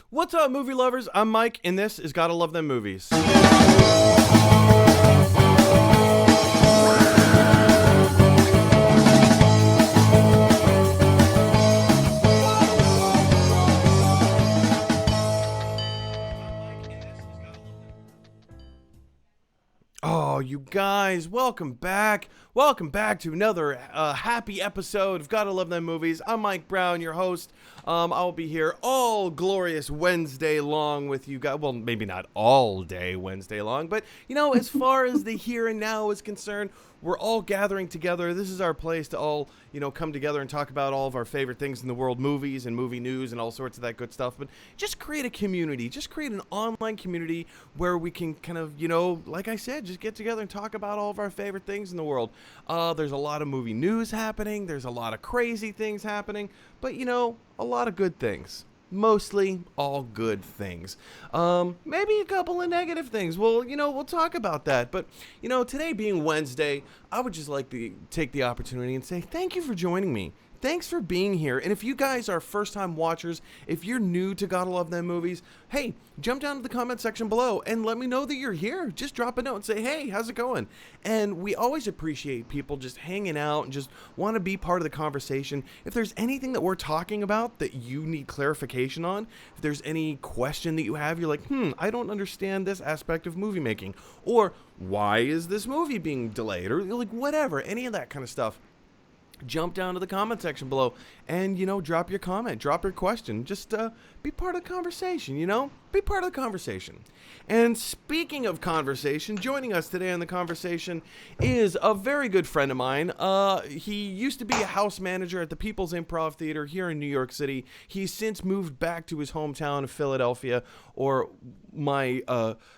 What's up, movie lovers? I'm Mike, and this is Gotta Love Them Movies. Oh, you guys, welcome back. Welcome back to another happy episode of Gotta Love Them Movies. I'm Mike Brown, your host. I'll be here all glorious Wednesday long with you guys. Well, maybe not all day Wednesday long, but, you know, as far as the here and now is concerned, we're all gathering together. This is our place to all, you know, come together and talk about all of our favorite things in the world, movies and movie news and all sorts of that good stuff. But just create a community. Just create an online community where we can kind of, you know, like I said, just get together and talk about all of our favorite things in the world. There's a lot of movie news happening. There's a lot of crazy things happening. But, you know, a lot of good things. Mostly all good things. Maybe a couple of negative things. Well, you know, we'll talk about that. But, you know, today being Wednesday, I would just like to take the opportunity and say thank you for joining me. Thanks for being here. And if you guys are first-time watchers, if you're new to Gotta Love Them Movies, hey, jump down to the comment section below and let me know that you're here. Just drop a note and say, hey, how's it going? And we always appreciate people just hanging out and just want to be part of the conversation. If there's anything that we're talking about that you need clarification on, if there's any question that you have, you're like, I don't understand this aspect of movie making. Or why is this movie being delayed? Or like whatever, any of that kind of stuff. Jump down to the comment section below and, you know, drop your comment, drop your question. Just be part of the conversation, you know? Be part of the conversation. And speaking of conversation, joining us today on the conversation is a very good friend of mine. He used to be a house manager at the People's Improv Theater here in New York City. He's since moved back to his hometown of Philadelphia, or my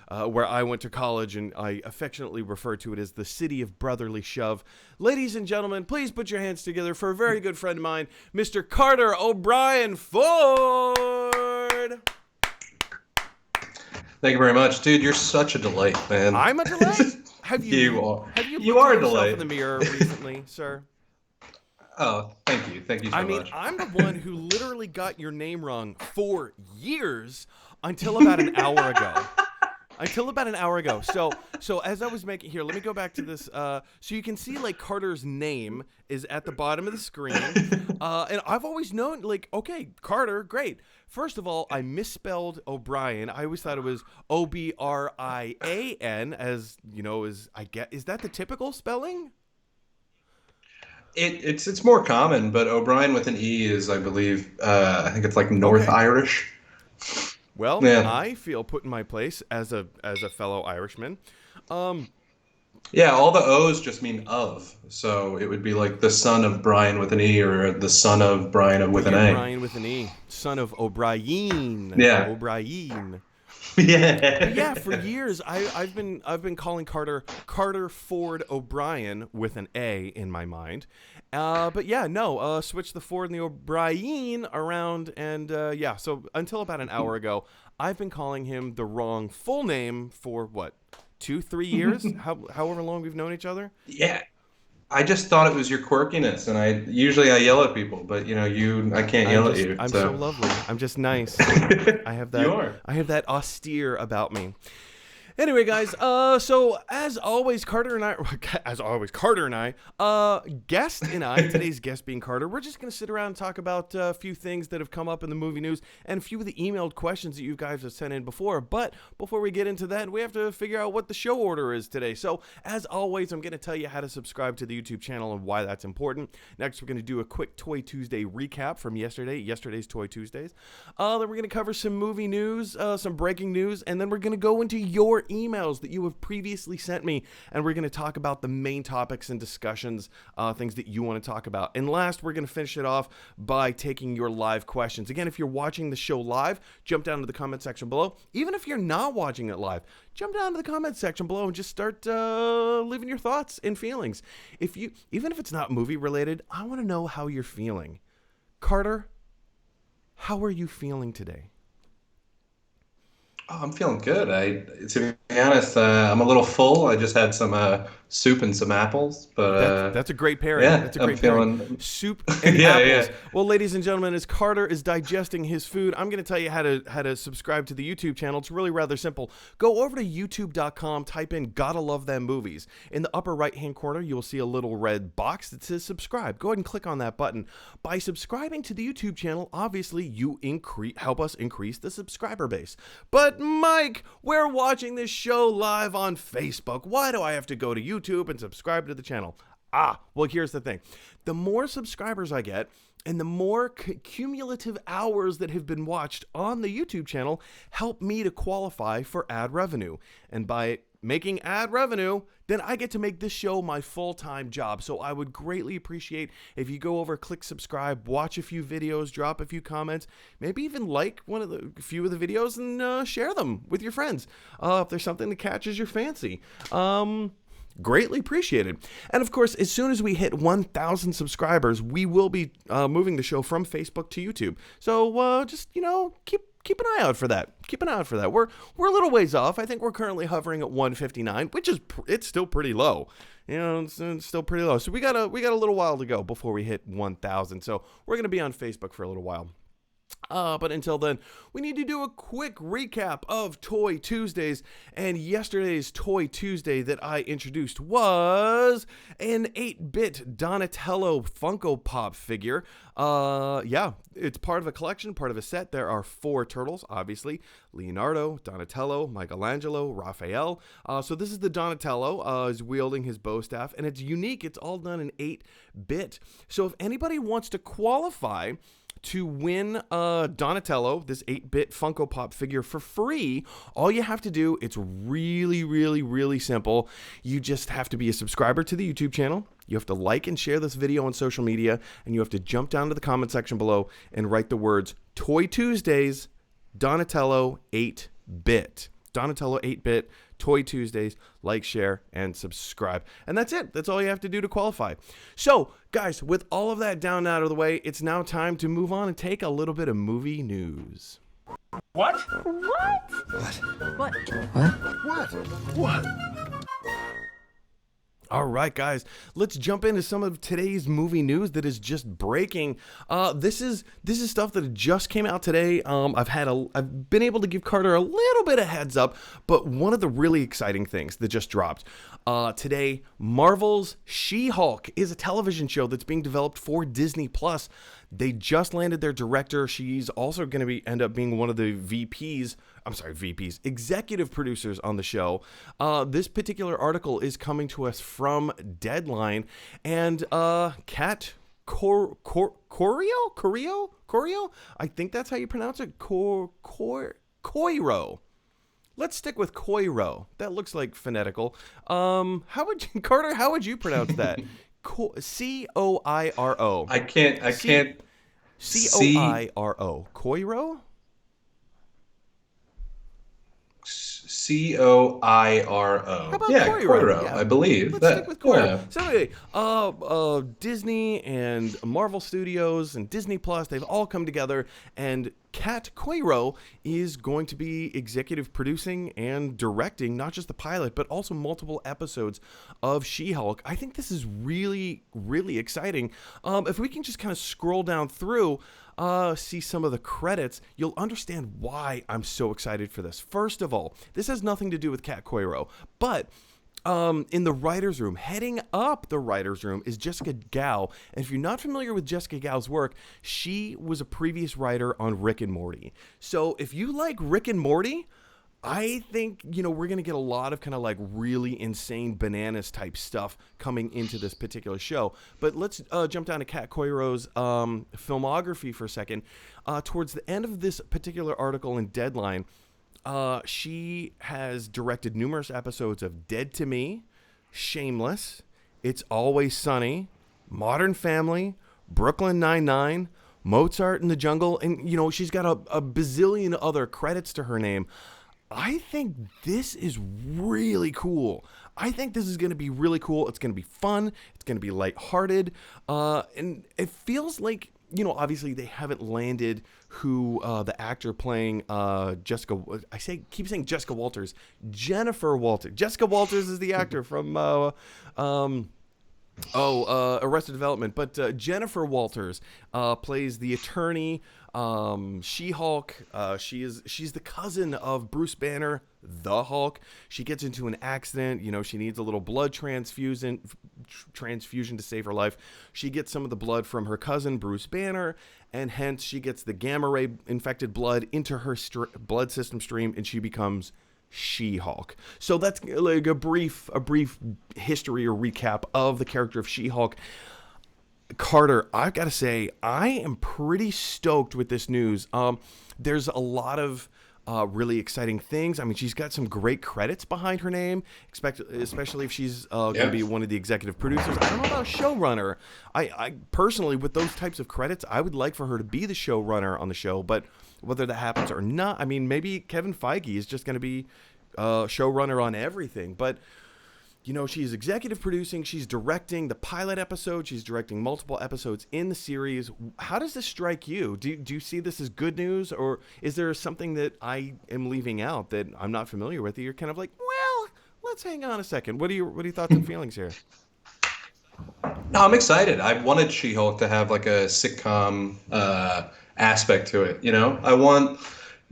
where I went to college, and I affectionately refer to it as the city of brotherly shove. Ladies and gentlemen, please put your hands together for a very good friend of mine, Mr. Carter O'Brien Ford. Thank you very much, dude. You're such a delight, man. I'm a delight. Have you? You are. Have you You looked are at a yourself delight. in the mirror recently, sir? Oh, thank you. Thank you so much. I'm the one who literally got your name wrong for years until about an hour ago. So as I was making here, let me go back to this. So you can see like Carter's name is at the bottom of the screen. And I've always known, like, okay, Carter, great. First of all, I misspelled O'Brien. I always thought it was Obrian, as you know, is that the typical spelling? It's more common, but O'Brien with an E is, I believe, I think it's like North Irish. Well, Yeah. I feel put in my place as a fellow Irishman. Yeah, all the O's just mean of. So it would be like the son of Brian with an E, or the son of Brian with an A. Brian with an E, son of O'Brien. Yeah. O'Brien. Yeah. But yeah, for years I've been calling Carter Ford O'Brien with an A in my mind. But yeah, no, switch the Ford and the O'Brien around, and yeah, so until about an hour ago, I've been calling him the wrong full name for what, 2-3 years? However long we've known each other. Yeah. I just thought it was your quirkiness, and I yell at people, but I can't yell at you. I'm so lovely. I'm just nice. I have that. You are. I have that austere about me. Anyway, guys, so as always, Carter and I, today's guest being Carter, we're just going to sit around and talk about a few things that have come up in the movie news and a few of the emailed questions that you guys have sent in before. But before we get into that, we have to figure out what the show order is today. So as always, I'm going to tell you how to subscribe to the YouTube channel and why that's important. Next, we're going to do a quick Toy Tuesday recap from yesterday's Toy Tuesdays. Then we're going to cover some movie news, some breaking news, and then we're going to go into your emails that you have previously sent me, and we're going to talk about the main topics and discussions, things that you want to talk about. And last, we're going to finish it off by taking your live questions. Again, if you're watching the show live, jump down to the comment section below. Even if you're not watching it live, jump down to the comment section below and just start leaving your thoughts and feelings. Even if it's not movie related, I want to know how you're feeling. Carter, how are you feeling today? Oh, I'm feeling good. To be honest, I'm a little full. I just had some soup and some apples. But That's a great pairing. yeah, That's a I'm great pairing. feeling. Soup and Yeah, apples. yeah. Well, ladies and gentlemen, as Carter is digesting his food, I'm going to tell you how to subscribe to the YouTube channel. It's really rather simple. Go over to youtube.com, type in "Gotta Love Them Movies." In the upper right-hand corner, you will see a little red box that says subscribe. Go ahead and click on that button. By subscribing to the YouTube channel, obviously you help us increase the subscriber base. But Mike, we're watching this show live on Facebook. Why do I have to go to YouTube and subscribe to the channel? Well, here's the thing. The more subscribers I get and the more cumulative hours that have been watched on the YouTube channel help me to qualify for ad revenue. And by making ad revenue, then I get to make this show my full-time job. So I would greatly appreciate if you go over, click subscribe, watch a few videos, drop a few comments, maybe even like a few of the videos and share them with your friends. If there's something that catches your fancy. Greatly appreciated. And of course, as soon as we hit 1,000 subscribers, we will be moving the show from Facebook to YouTube. So just, keep an eye out for that. Keep an eye out for that. We're a little ways off. I think we're currently hovering at 159, which is it's still pretty low. It's still pretty low. So we got a little while to go before we hit 1,000. So we're going to be on Facebook for a little while. But until then, we need to do a quick recap of Toy Tuesdays. And yesterday's Toy Tuesday that I introduced was an 8-bit Donatello Funko Pop figure. Yeah, it's part of a collection, part of a set. There are 4 turtles, obviously. Leonardo, Donatello, Michelangelo, Raphael. So this is the Donatello, is wielding his bow staff. And it's unique. It's all done in 8-bit. So if anybody wants to qualify to win Donatello, this 8-bit Funko Pop figure for free, all you have to do, it's really, really, really simple. You just have to be a subscriber to the YouTube channel. You have to like and share this video on social media, and you have to jump down to the comment section below and write the words Toy Tuesdays, Donatello 8-bit. Donatello 8-bit, Toy Tuesdays, like, share, and subscribe. And that's it. That's all you have to do to qualify. So, guys, with all of that down and out of the way, it's now time to move on and take a little bit of movie news. What? What? What? What? All right, guys, let's jump into some of today's movie news that is just breaking. This is stuff that just came out today. I've been able to give Carter a little bit of heads up, but one of the really exciting things that just dropped today, Marvel's She-Hulk is a television show that's being developed for Disney Plus. They just landed their director. She's also going to end up being one of the executive producers on the show. This particular article is coming to us from Deadline, and Kat Corio? I think that's how you pronounce it. Coiro. Let's stick with Coiro. That looks like phonetical. Carter, how would you pronounce that? C-O-I-R-O. I can't. C-O-I-R-O. Coiro? Coiro. How about yeah, Coiro? Yeah. I believe. Let's stick with Coiro. Yeah. So anyway, Disney and Marvel Studios and Disney Plus, they've all come together, and Kat Coiro is going to be executive producing and directing not just the pilot, but also multiple episodes of She-Hulk. I think this is really, really exciting. If we can just kind of scroll down through, see some of the credits, you'll understand why I'm so excited for this. First of all, this has nothing to do with Kat Coiro, but in the writer's room, heading up the writer's room, is Jessica Gao. And if you're not familiar with Jessica Gao's work, she was a previous writer on Rick and Morty. So if you like Rick and Morty, I think, we're going to get a lot of kind of like really insane bananas type stuff coming into this particular show. But let's jump down to Kat Coiro's filmography for a second. Towards the end of this particular article in Deadline, she has directed numerous episodes of Dead to Me, Shameless, It's Always Sunny, Modern Family, Brooklyn Nine-Nine, Mozart in the Jungle, and, she's got a bazillion other credits to her name. I think this is really cool. I think this is going to be really cool. It's going to be fun. It's going to be lighthearted. And it feels like obviously they haven't landed who the actor playing Jessica. Keep saying Jessica Walters. Jennifer Walters. Jessica Walters is the actor from Arrested Development. But Jennifer Walters plays the attorney, She-Hulk. She's the cousin of Bruce Banner, the Hulk. She gets into an accident. She needs a little blood transfusion to save her life. She gets some of the blood from her cousin, Bruce Banner, and hence she gets the gamma ray infected blood into her blood system stream, and she becomes She-Hulk. So that's like a brief history or recap of the character of She-Hulk. Carter, I've got to say, I am pretty stoked with this news. There's a lot of really exciting things. I mean, she's got some great credits behind her name, especially if she's going to be one of the executive producers. I don't know about showrunner. I personally, with those types of credits, I would like for her to be the showrunner on the show, but whether that happens or not, I mean, maybe Kevin Feige is just going to be showrunner on everything. But, she's executive producing, she's directing the pilot episode, she's directing multiple episodes in the series. How does this strike you? Do you see this as good news, or is there something that I am leaving out that I'm not familiar with? You're kind of like, well, let's hang on a second. What are your thoughts and feelings here? No, I'm excited. I wanted She-Hulk to have like a sitcom aspect to it. I want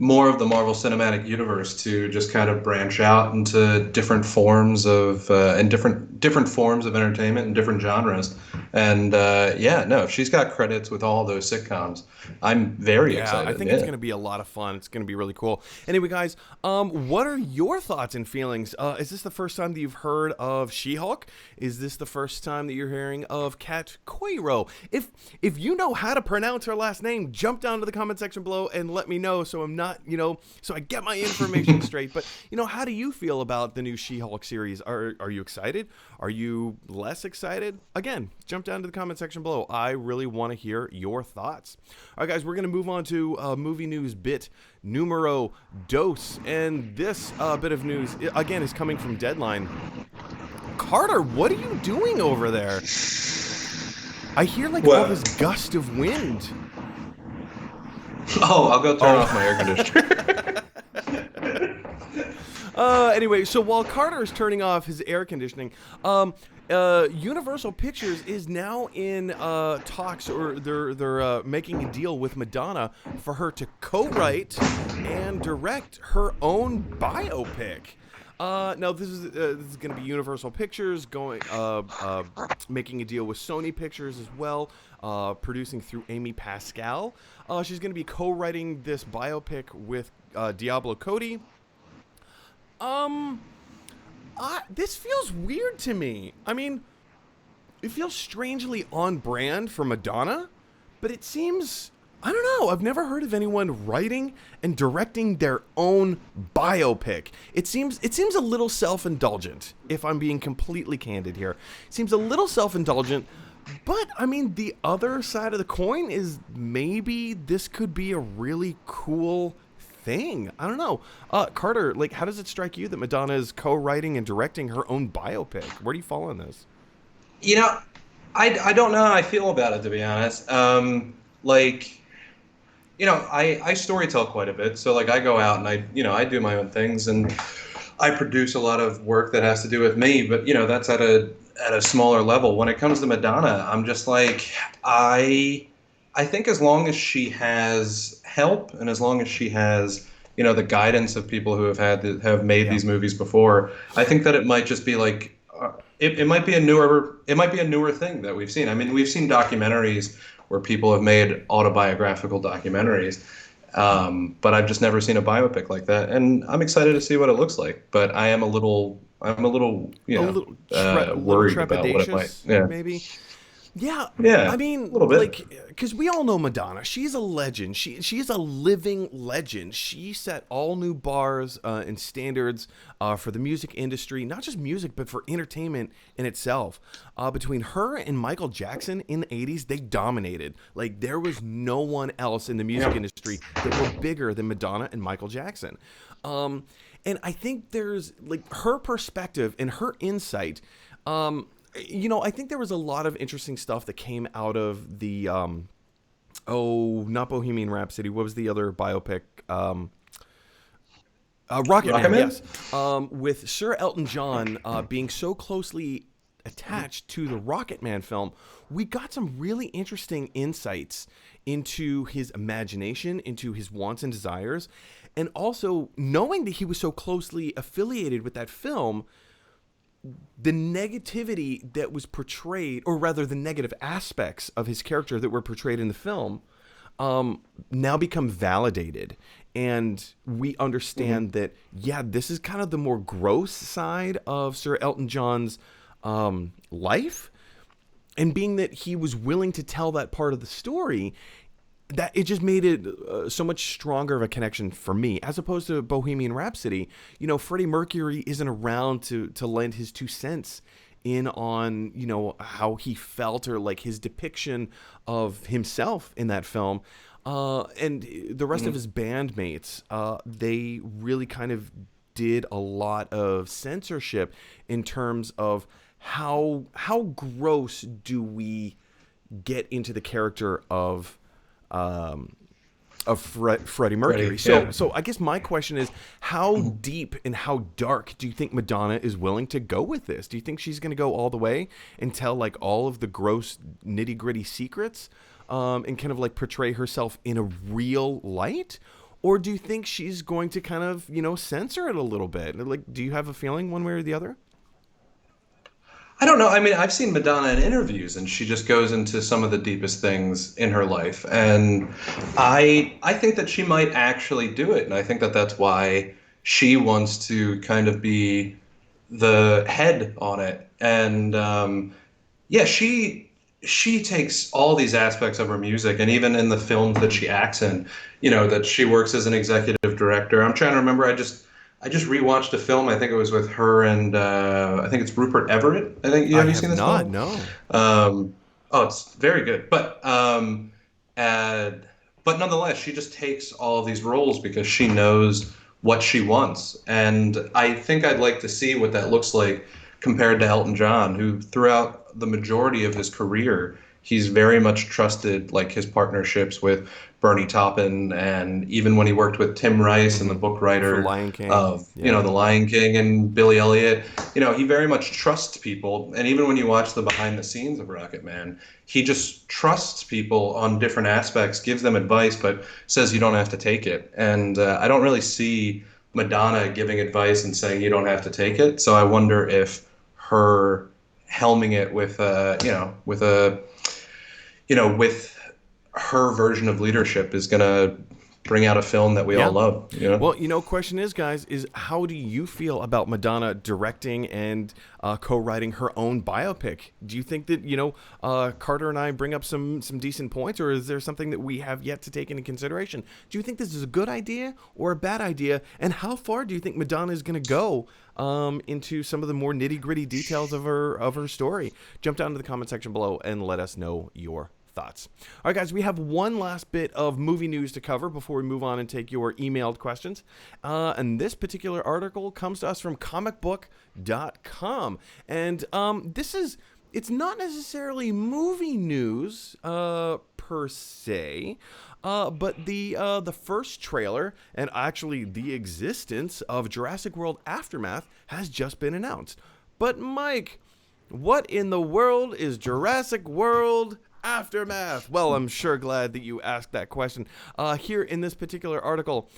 more of the Marvel Cinematic Universe to just kind of branch out into different forms of and different forms of entertainment and different genres. And if she's got credits with all those sitcoms, I'm very excited. I think it's going to be a lot of fun. It's going to be really cool. Anyway, guys, what are your thoughts and feelings? Is this the first time that you've heard of She-Hulk? Is this the first time that you're hearing of Kat Coiro? If you know how to pronounce her last name, jump down to the comment section below and let me know so I'm not, so I get my information straight. But, how do you feel about the new She-Hulk series? Are you excited? Are you less excited? Again, jump down to the comment section below. I really want to hear your thoughts. All right, guys, we're going to move on to movie news bit numero dos. And this bit of news, again, is coming from Deadline. Carter, what are you doing over there? I hear all this gust of wind. Oh, I'll go turn off my air conditioner. Anyway, so while Carter is turning off his air conditioning, Universal Pictures is now in talks, or they're making a deal with Madonna for her to co-write and direct her own biopic. Now this is going to be Universal Pictures making a deal with Sony Pictures as well, producing through Amy Pascal. She's going to be co-writing this biopic with Diablo Cody. This feels weird to me. I mean, it feels strangely on brand for Madonna, but it seems, I don't know, I've never heard of anyone writing and directing their own biopic. It seems a little self-indulgent, if I'm being completely candid here. It seems a little self-indulgent, but I mean, the other side of the coin is maybe this could be a really cool thing. I don't know. Carter, how does it strike you that Madonna is co-writing and directing her own biopic? Where do you fall on this? I don't know how I feel about it, to be honest. I storytell quite a bit. So I go out and I do my own things, and I produce a lot of work that has to do with me, but that's at a smaller level. When it comes to Madonna, I'm just I think as long as she has help and as long as she has, the guidance of people who have made these movies before, I think that it might just be it might be a newer thing that we've seen. I mean, we've seen documentaries where people have made autobiographical documentaries, but I've just never seen a biopic like that, and I'm excited to see what it looks like. But I am a little worried about what it might. Yeah, maybe. Yeah, yeah. I mean, a little bit. because we all know Madonna. She's a legend. She's a living legend. She set all new bars and standards for the music industry, not just music, but for entertainment in itself. Between her and Michael Jackson in the 80s, they dominated. There was no one else in the music industry that were bigger than Madonna and Michael Jackson. And I think there's her perspective and her insight. I think there was a lot of interesting stuff that came out of the Oh, not Bohemian Rhapsody. What was the other biopic? Rocket Man, Rocketman? yes. With Sir Elton John being so closely attached to the Rocket Man film, we got some really interesting insights into his imagination, into his wants and desires, and also knowing that he was so closely affiliated with that film, the negativity that was portrayed, or rather the negative aspects of his character that were portrayed in the film, now become validated. And we understand that, yeah, this is kind of the more gross side of Sir Elton John's life. And being that he was willing to tell that part of the story, that it just made it so much stronger of a connection for me, as opposed to Bohemian Rhapsody. You know, Freddie Mercury isn't around to lend his 2 cents in on, you know, how he felt or like his depiction of himself in that film. And the rest of his bandmates, they really kind of did a lot of censorship in terms of how gross do we get into the character of Freddie Mercury. So I guess my question is, how deep and how dark do you think Madonna is willing to go with this? Do you think she's going to go all the way and tell like all of the gross nitty gritty secrets, and kind of like portray herself in a real light? Or do you think she's going to kind of, you know, censor it a little bit? Like, do you have a feeling one way or the other? I don't know. I mean, I've seen Madonna in interviews, and she just goes into some of the deepest things in her life, and I think that she might actually do it, and I think that that's why she wants to kind of be the head on it. And yeah, she takes all these aspects of her music, and even in the films that she acts in, you know, that she works as an executive director. I'm trying to remember. I just rewatched a film. I think it was with her and I think it's Rupert Everett. I think have you seen this film? No. Oh, it's very good. But nonetheless, she just takes all of these roles because she knows what she wants. And I think I'd like to see what that looks like compared to Elton John, who throughout the majority of his career, he's very much trusted like his partnerships with Bernie Taupin, and even when he worked with Tim Rice and the book writer of you know, The Lion King and Billy Elliot, you know, he very much trusts people. And even when you watch the behind the scenes of Rocket Man, he just trusts people on different aspects, gives them advice, but says you don't have to take it. And I don't really see Madonna giving advice and saying you don't have to take it. So I wonder if her helming it with with her version of leadership is going to bring out a film that we all love. You know? Well, you know, question is, guys, is how do you feel about Madonna directing and co-writing her own biopic? Do you think that, you know, Carter and I bring up some decent points, or is there something that we have yet to take into consideration? Do you think this is a good idea or a bad idea? And how far do you think Madonna is going to go into some of the more nitty-gritty details of her story? Jump down to the comment section below and let us know your thoughts. All right, guys, we have one last bit of movie news to cover before we move on and take your emailed questions. And this particular article comes to us from comicbook.com. And it's not necessarily movie news per se, but the first trailer and actually the existence of Jurassic World Aftermath has just been announced. But Mike, what in the world is Jurassic World Aftermath? Well, I'm sure glad that you asked that question. Here in this particular article,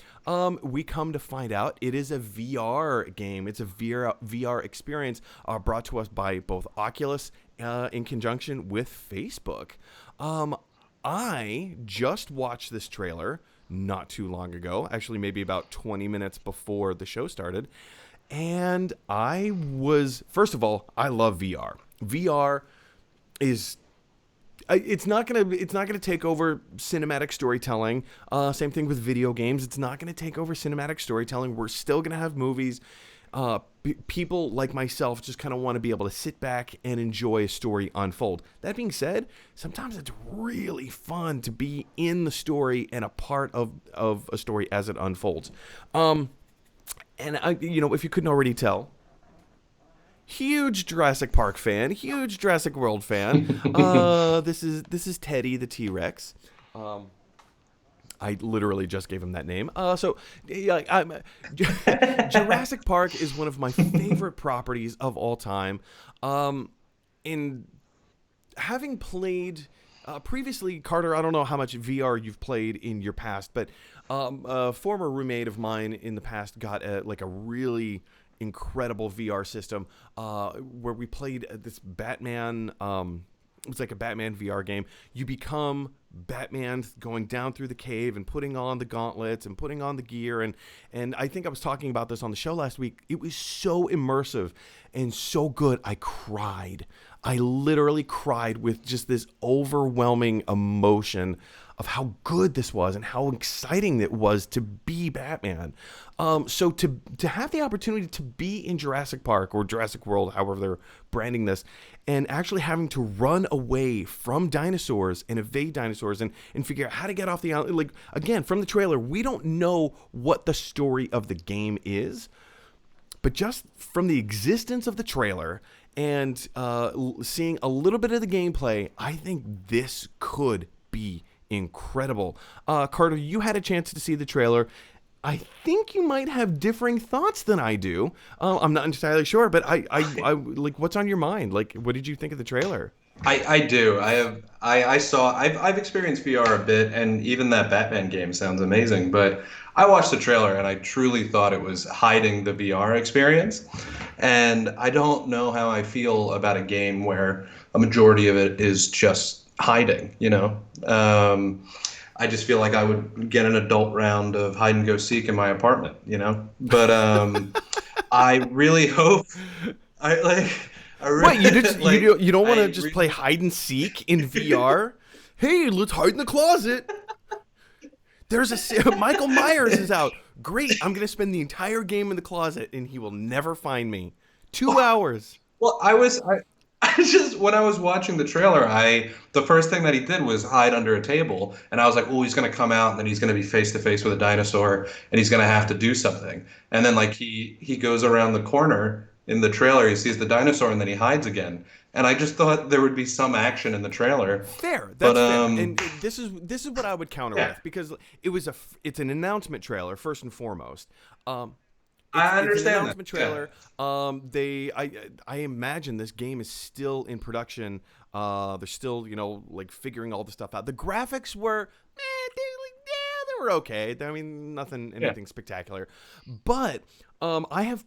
we come to find out it is a VR game. It's a VR experience brought to us by both Oculus in conjunction with Facebook. I just watched this trailer not too long ago, actually maybe about 20 minutes before the show started. And first of all, I love VR. VR is... It's not gonna take over cinematic storytelling. Same thing with video games. It's not gonna take over cinematic storytelling. We're still gonna have movies. People like myself just kind of want to be able to sit back and enjoy a story unfold. That being said, sometimes it's really fun to be in the story and a part of a story as it unfolds. And if you couldn't already tell, huge Jurassic Park fan, huge Jurassic World fan. This is Teddy the T-Rex, I literally just gave him that name. So, yeah, Jurassic Park is one of my favorite properties of all time. In having played previously, Carter, I don't know how much VR you've played in your past, but a former roommate of mine in the past got a really incredible VR system where we played this Batman. It was like a Batman VR game. You become Batman going down through the cave and putting on the gauntlets and putting on the gear. And I think I was talking about this on the show last week. It was so immersive and so good. I cried. I literally cried with just this overwhelming emotion of how good this was and how exciting it was to be Batman. So to have the opportunity to be in Jurassic Park or Jurassic World, however they're branding this, and actually having to run away from dinosaurs and evade dinosaurs and figure out how to get off the island. Like, again, from the trailer, we don't know what the story of the game is, but just from the existence of the trailer and seeing a little bit of the gameplay, I think this could be incredible. Carter, you had a chance to see the trailer. I think you might have differing thoughts than I do. I'm not entirely sure, but I like, what's on your mind? Like, what did you think of the trailer? I do. I've experienced VR a bit, and even that Batman game sounds amazing. But I watched the trailer and I truly thought it was hiding the VR experience. And I don't know how I feel about a game where a majority of it is just hiding, you know? I just feel like I would get an adult round of hide and go seek in my apartment, you know? But I really hope What, you don't want to just play hide and seek in VR? Hey, let's hide in the closet. There's Michael Myers is out. Great, I'm gonna spend the entire game in the closet and he will never find me. 2 hours. Well, I just, when I was watching the trailer, the first thing that he did was hide under a table, and I was like, oh, he's gonna come out and then he's gonna be face to face with a dinosaur and he's gonna have to do something. And then like he goes around the corner in the trailer, he sees the dinosaur and then he hides again. And I just thought there would be some action in the trailer. Fair, that's fair. And this is what I would counter with, because it's an announcement trailer first and foremost. I understand it's an announcement that. trailer. I imagine this game is still in production. They're still like figuring all the stuff out. The graphics were they were okay. I mean, anything spectacular, but. I've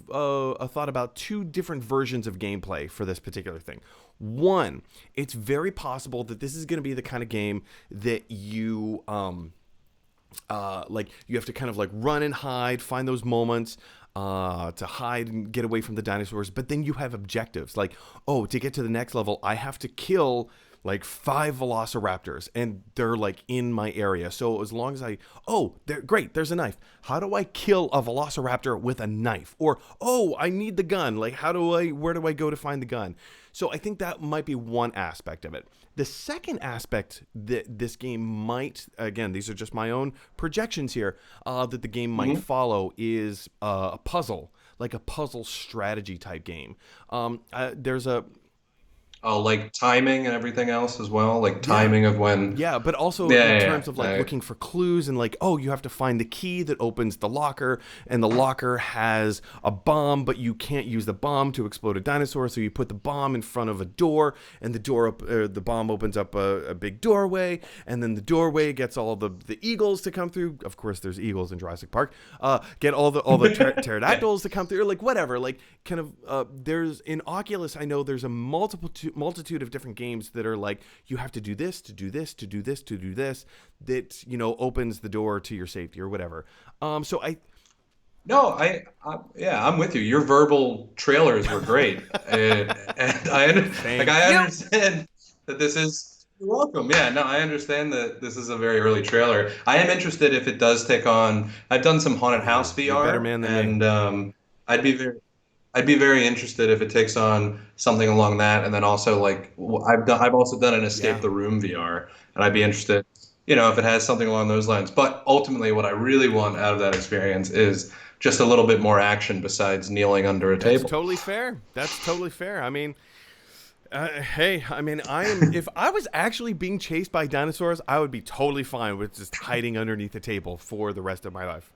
thought about two different versions of gameplay for this particular thing. One, it's very possible that this is going to be the kind of game that you like you have to kind of like run and hide, find those moments to hide and get away from the dinosaurs. But then you have objectives like, oh, to get to the next level, I have to kill like 5 velociraptors and they're like in my area. So as long as great, there's a knife. How do I kill a velociraptor with a knife? Or, oh, I need the gun. Like, where do I go to find the gun? So I think that might be one aspect of it. The second aspect that this game might, again, these are just my own projections here, that the game might follow is a puzzle, like a puzzle strategy type game. There's a... Oh, like timing and everything else as well, like timing of when. Yeah, but also in terms of like looking for clues and like, oh, you have to find the key that opens the locker, and the locker has a bomb, but you can't use the bomb to explode a dinosaur, so you put the bomb in front of a door, and the bomb opens up a big doorway, and then the doorway gets all the eagles to come through. Of course, there's eagles in Jurassic Park. Get all the pterodactyls to come through, like whatever, like kind of. There's in Oculus, I know there's a multitude of different games that are like you have to do this to do this to do this to do this that opens the door to your safety or whatever. I'm with you. Your verbal trailers were great, and I understand that this is. You're welcome. Yeah, no, I understand that this is a very early trailer. I am interested if it does take on. I've done some haunted house VR, you're a better man than me. I'd be very interested if it takes on something along that, and then also like I've also done an escape the room VR, and I'd be interested, if it has something along those lines. But ultimately, what I really want out of that experience is just a little bit more action besides kneeling under a table. That's totally fair. I mean, Hey, I mean, if I was actually being chased by dinosaurs, I would be totally fine with just hiding underneath the table for the rest of my life.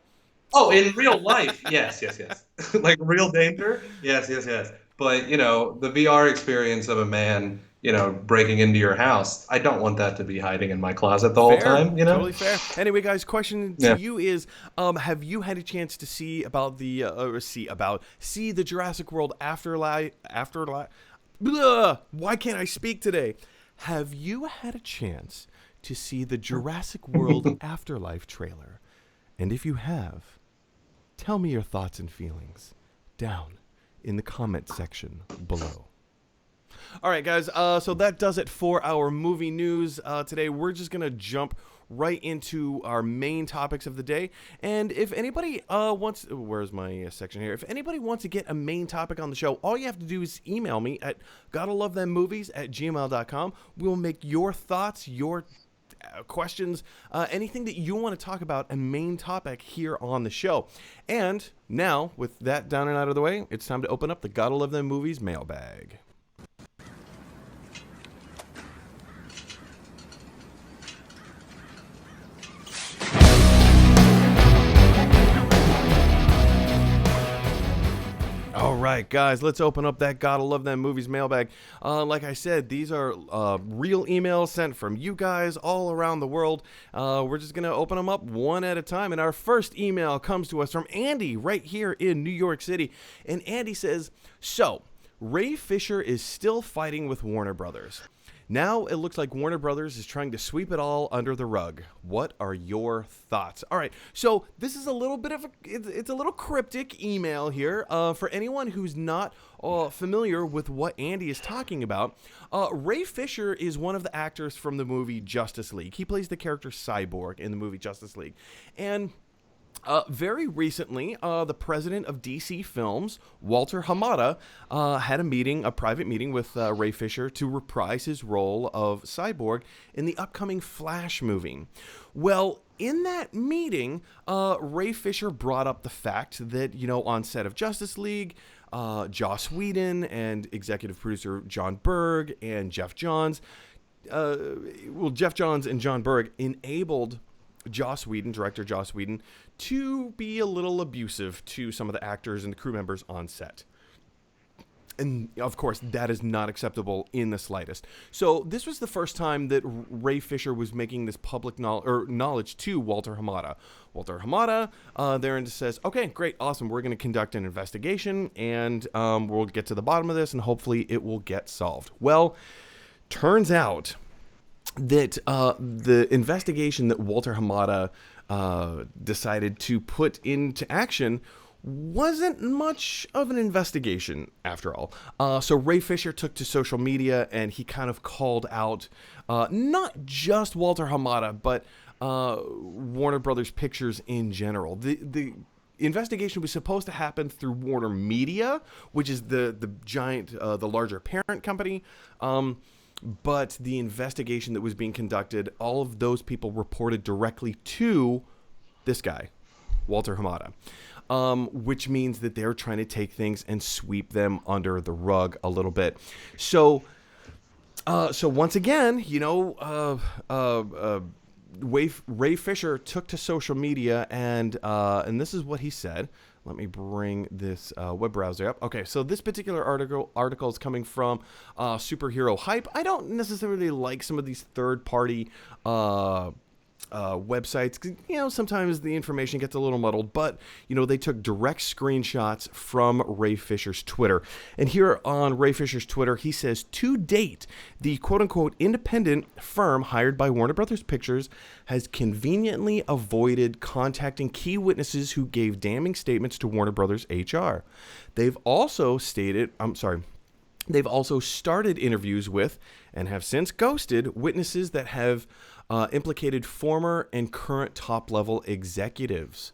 Oh, in real life, yes, yes, yes. Like real danger, yes, yes, yes. But the VR experience of a man, breaking into your house, I don't want that to be hiding in my closet the whole Fair, time. totally fair. Anyway, guys, question to Yeah. you is: have you had a chance to see about the see the Jurassic World afterlife? Blah, why can't I speak today? Have you had a chance to see the Jurassic World Afterlife trailer? And if you have, tell me your thoughts and feelings down in the comment section below. All right, guys, so that does it for our movie news today. We're just going to jump right into our main topics of the day. And if anybody wants... Where's my section here? If anybody wants to get a main topic on the show, all you have to do is email me at GottaLoveThemMovies@gmail.com. We'll make your thoughts, your questions, anything that you want to talk about, a main topic here on the show. And now, with that down and out of the way, it's time to open up the Gotta Love Them Movies mailbag. All right, guys, let's open up that Gotta Love Them Movies mailbag. Like I said, these are real emails sent from you guys all around the world. We're just going to open them up one at a time. And our first email comes to us from Andy right here in New York City. And Andy says, so, Ray Fisher is still fighting with Warner Brothers. Now it looks like Warner Brothers is trying to sweep it all under the rug. What are your thoughts? All right, so this is a little bit of it's a little cryptic email here. For anyone who's not familiar with what Andy is talking about, Ray Fisher is one of the actors from the movie Justice League. He plays the character Cyborg in the movie Justice League. And very recently, the president of DC Films, Walter Hamada, had a private meeting with Ray Fisher to reprise his role of Cyborg in the upcoming Flash movie. Well, in that meeting, Ray Fisher brought up the fact that, on set of Justice League, Joss Whedon and executive producer John Berg and Jeff Johns and John Berg enabled director Joss Whedon, to be a little abusive to some of the actors and the crew members on set. And of course, that is not acceptable in the slightest. So this was the first time that Ray Fisher was making this public knowledge to Walter Hamada. Walter Hamada therein says, okay, great, awesome. We're going to conduct an investigation and we'll get to the bottom of this and hopefully it will get solved. Well, turns out that the investigation that Walter Hamada decided to put into action wasn't much of an investigation after all. So Ray Fisher took to social media and he kind of called out not just Walter Hamada, but Warner Brothers Pictures in general. The investigation was supposed to happen through Warner Media, which is the giant, the larger parent company. But the investigation that was being conducted, all of those people reported directly to this guy, Walter Hamada, which means that they're trying to take things and sweep them under the rug a little bit. So once again, Ray Fisher took to social media and this is what he said. Let me bring this web browser up. Okay, so this particular article is coming from Superhero Hype. I don't necessarily like some of these third-party websites. 'Cause, sometimes the information gets a little muddled, but, they took direct screenshots from Ray Fisher's Twitter. And here on Ray Fisher's Twitter, he says, to date, the quote-unquote independent firm hired by Warner Brothers Pictures has conveniently avoided contacting key witnesses who gave damning statements to Warner Brothers HR. They've also started interviews with and have since ghosted witnesses that have implicated former and current top-level executives.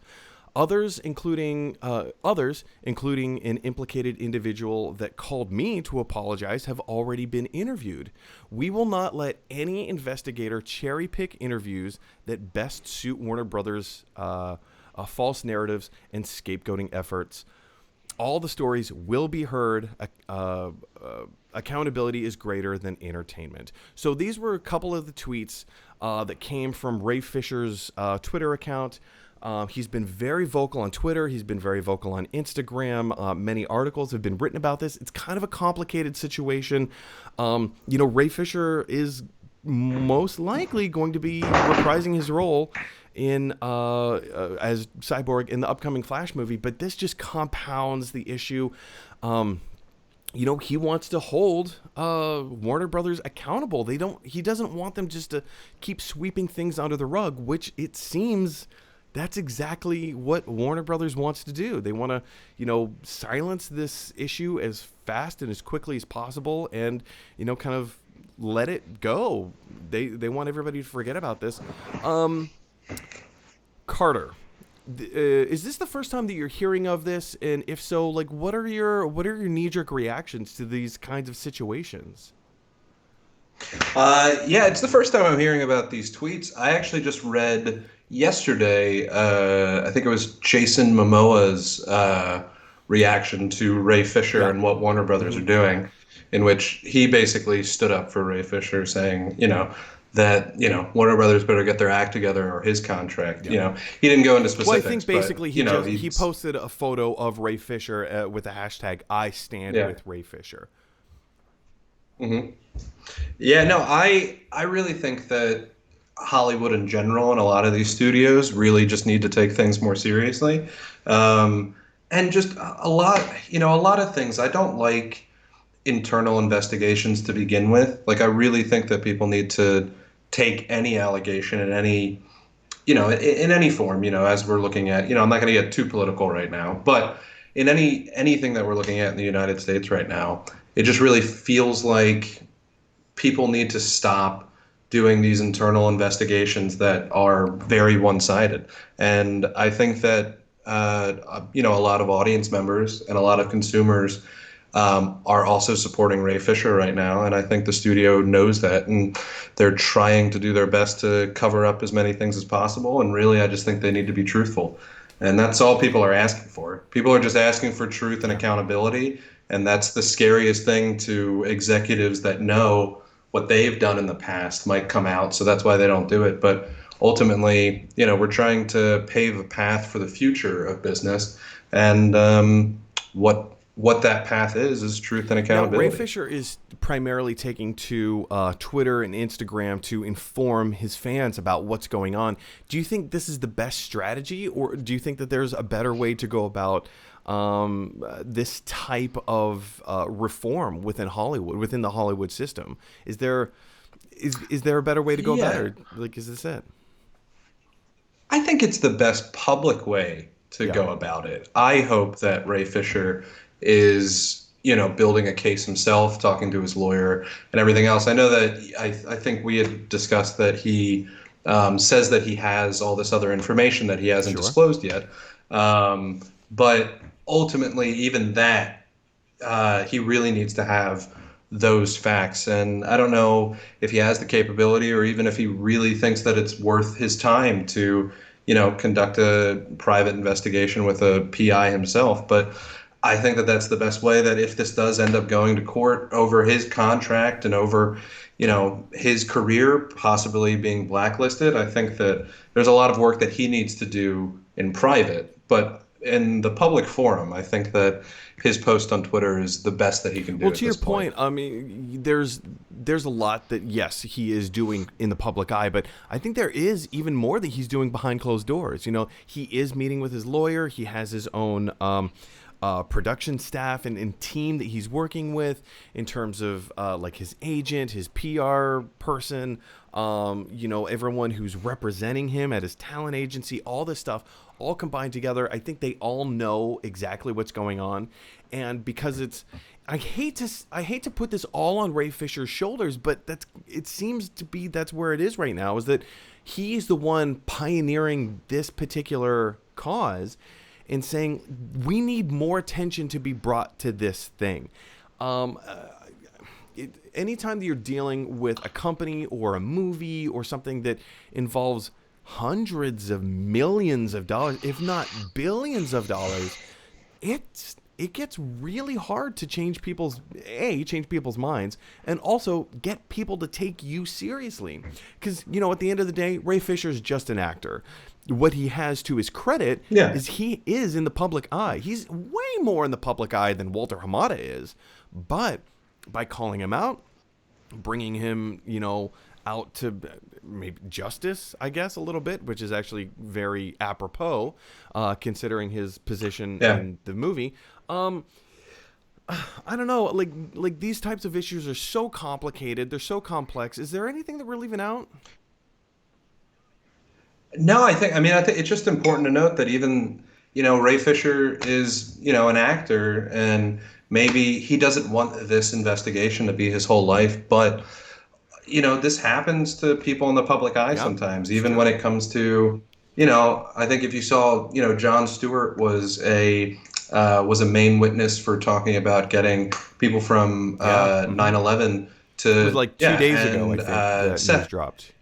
Others, including an implicated individual that called me to apologize, have already been interviewed. We will not let any investigator cherry-pick interviews that best suit Warner Brothers' false narratives and scapegoating efforts. all the stories will be heard. Accountability is greater than entertainment. So these were a couple of the tweets that came from Ray Fisher's Twitter account. He's been very vocal on Twitter. He's been very vocal on Instagram. Many articles have been written about this. It's kind of a complicated situation. Ray Fisher is most likely going to be reprising his role in as Cyborg in the upcoming Flash movie, but this just compounds the issue. He wants to hold Warner Brothers accountable. He doesn't want them just to keep sweeping things under the rug, which it seems that's exactly what Warner Brothers wants to do. They want to, silence this issue as fast and as quickly as possible and, kind of let it go. They want everybody to forget about this. Carter, is this the first time that you're hearing of this? And if so, what are your knee-jerk reactions to these kinds of situations? Yeah, it's the first time I'm hearing about these tweets. I actually just read yesterday, I think it was Jason Momoa's reaction to Ray Fisher and what Warner Brothers are doing, in which he basically stood up for Ray Fisher, saying, that Warner Brothers better get their act together or his contract. He didn't go into specifics. Well, I think basically but, he posted a photo of Ray Fisher with the hashtag "I stand with Ray Fisher." Mm-hmm. Yeah, no, I really think that Hollywood in general and a lot of these studios really just need to take things more seriously, and just a lot of things. I don't like internal investigations to begin with. I really think that people need to take any allegation in any, in any form, as we're looking at, I'm not going to get too political right now, but in anything that we're looking at in the United States right now, it just really feels like people need to stop doing these internal investigations that are very one-sided. And I think that, a lot of audience members and a lot of consumers are also supporting Ray Fisher right now, and I think the studio knows that, and they're trying to do their best to cover up as many things as possible. And really, I just think they need to be truthful, and that's all people are asking for. People are just asking for truth and accountability, and that's the scariest thing to executives that know what they've done in the past might come out, so that's why they don't do it. But ultimately, we're trying to pave a path for the future of business, and what that path is truth and accountability. Now, Ray Fisher is primarily taking to Twitter and Instagram to inform his fans about what's going on. Do you think this is the best strategy, or do you think that there's a better way to go about this type of reform within Hollywood, within the Hollywood system? Is there a better way to go about it? Is this it? I think it's the best public way to go about it. I hope that Ray Fisher is, building a case himself, talking to his lawyer and everything else. I know that I think we had discussed that he says that he has all this other information that he hasn't disclosed yet. But ultimately, even that, he really needs to have those facts. And I don't know if he has the capability, or even if he really thinks that it's worth his time to, conduct a private investigation with a PI himself. But I think that that's the best way, that if this does end up going to court over his contract and over, his career possibly being blacklisted, I think that there's a lot of work that he needs to do in private. But in the public forum, I think that his post on Twitter is the best that he can do. Well, to your point, I mean, there's a lot that, yes, he is doing in the public eye, but I think there is even more that he's doing behind closed doors. He is meeting with his lawyer. He has his own production staff and team that he's working with in terms of his agent, his PR person, everyone who's representing him at his talent agency, all this stuff all combined together. I think they all know exactly what's going on. And because I hate to put this all on Ray Fisher's shoulders, but it seems to be that's where it is right now, is that he's the one pioneering this particular cause and saying we need more attention to be brought to this thing. Anytime that you're dealing with a company or a movie or something that involves hundreds of millions of dollars, if not billions of dollars, it gets really hard to change people's minds, and also get people to take you seriously. Because, at the end of the day, Ray Fisher's just an actor. What he has to his credit is he is in the public eye. He's way more in the public eye than Walter Hamada is. But by calling him out, bringing him, out to maybe justice, I guess, a little bit, which is actually very apropos, considering his position in the movie. I don't know, like these types of issues are so complicated. They're so complex. Is there anything that we're leaving out? No, I think it's just important to note that even, Ray Fisher is, an actor, and maybe he doesn't want this investigation to be his whole life, but this happens to people in the public eye sometimes, even when it comes to, I think if you saw, Jon Stewart was a main witness for talking about getting people from 9/11 to. It was like 2 days ago, I think, that news dropped.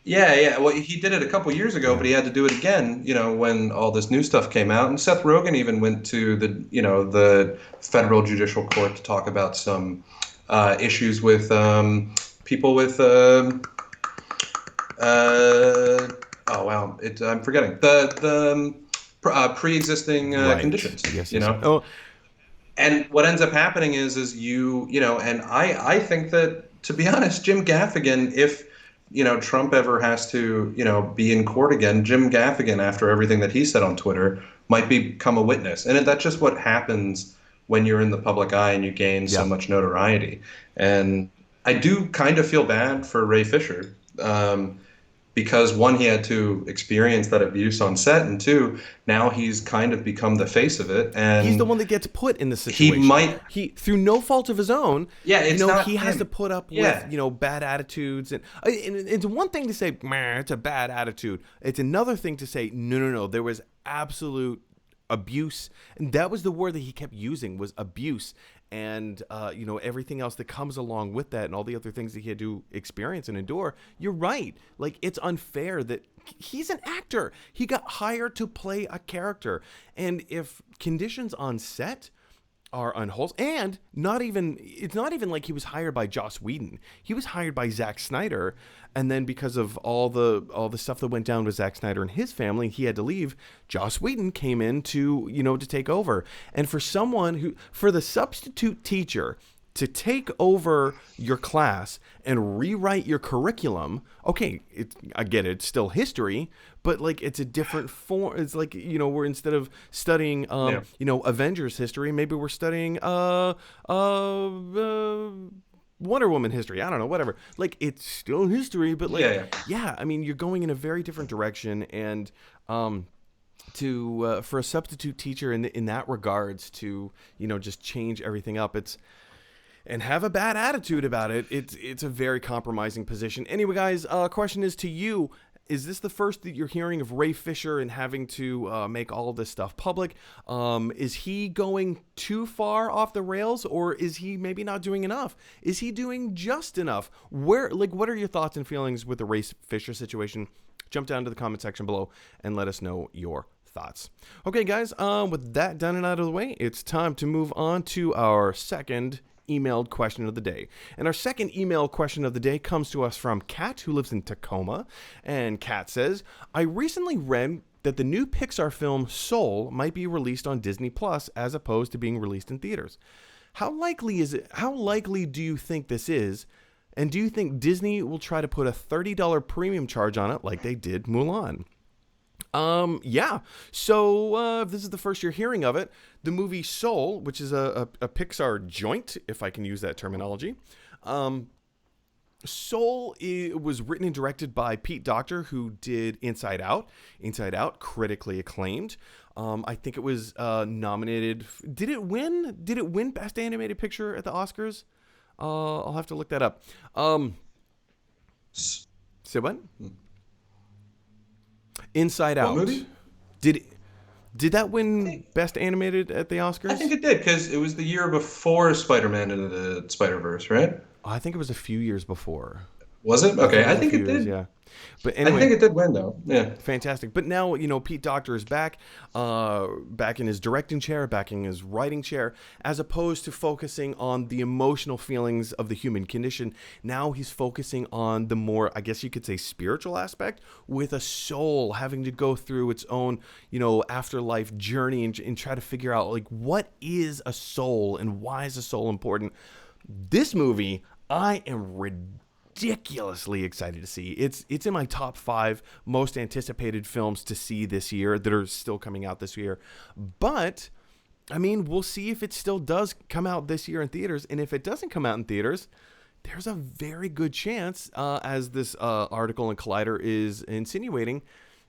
Yeah. Well, he did it a couple years ago, but he had to do it again, when all this new stuff came out. And Seth Rogen even went to the federal judicial court to talk about some issues with people with I'm forgetting the pre-existing conditions. Yes. Oh. And what ends up happening is and I think that, to be honest, Jim Gaffigan, if Trump ever has to be in court again, Jim Gaffigan, after everything that he said on Twitter, might become a witness. And that's just what happens when you're in the public eye and you gain so much notoriety. And I do kind of feel bad for Ray Fisher, because one, he had to experience that abuse on set, and two, now he's kind of become the face of it. And he's the one that gets put in the situation. He through no fault of his own. Yeah, it's not he has him. to put up with bad attitudes, and it's one thing to say, "Meh, it's a bad attitude." It's another thing to say, "No, there was absolute abuse," and that was the word that he kept using, was abuse. And everything else that comes along with that, and all the other things that he had to experience and endure. You're right. Like, it's unfair that he's an actor. He got hired to play a character, and if conditions on set are unwholesome, and it's not even like he was hired by Joss Whedon. He was hired by Zack Snyder, and then because of all the stuff that went down with Zack Snyder and his family, he had to leave. Joss Whedon came in to take over. And for the substitute teacher to take over your class and rewrite your curriculum, okay, I get it, it's still history, but like, it's a different form. It's like, we're, instead of studying Avengers history, maybe we're studying Wonder Woman history. I don't know, whatever. Like, it's still history, but like, I mean, you're going in a very different direction, and for a substitute teacher in that regards to just change everything up, and have a bad attitude about it, it's a very compromising position. Anyway, guys, question is to you. Is this the first that you're hearing of Ray Fisher and having to make all of this stuff public? Is he going too far off the rails, or is he maybe not doing enough? Is he doing just enough? What are your thoughts and feelings with the Ray Fisher situation? Jump down to the comment section below and let us know your thoughts. Okay, guys, with that done and out of the way, it's time to move on to our second emailed question of the day. And our second email question of the day comes to us from Kat, who lives in Tacoma. And Kat says, I recently read that the new Pixar film Soul might be released on Disney Plus as opposed to being released in theaters. How likely do you think this is? And do you think Disney will try to put a $30 premium charge on it like they did Mulan? Yeah. So if this is the first you're hearing of it, the movie Soul, which is a Pixar joint, if I can use that terminology, Soul was written and directed by Pete Docter, who did Inside Out. Inside Out, critically acclaimed. I think it was nominated. Did it win? Did it win Best Animated Picture at the Oscars? I'll have to look that up. Say what? Inside Out. What movie? Did that win Best Animated at the Oscars? I think it did, because it was the year before Spider-Man into the Spider-Verse, right? I think it was a few years before. Was it? I think Okay, it I was a think few it years, did. yeah. But I think anyway, it did win though. Yeah. fantastic. But now, Pete Docter is back, back in his directing chair, back in his writing chair, as opposed to focusing on the emotional feelings of the human condition. Now he's focusing on the more, I guess you could say, spiritual aspect, with a soul having to go through its own, afterlife journey, and try to figure out, like, what is a soul and why is a soul important. This movie, I am ridiculously excited to see. It's in my top 5 most anticipated films to see this year that are still coming out this year. But I mean, we'll see if it still does come out this year in theaters, and if it doesn't come out in theaters, there's a very good chance, as this article in Collider is insinuating,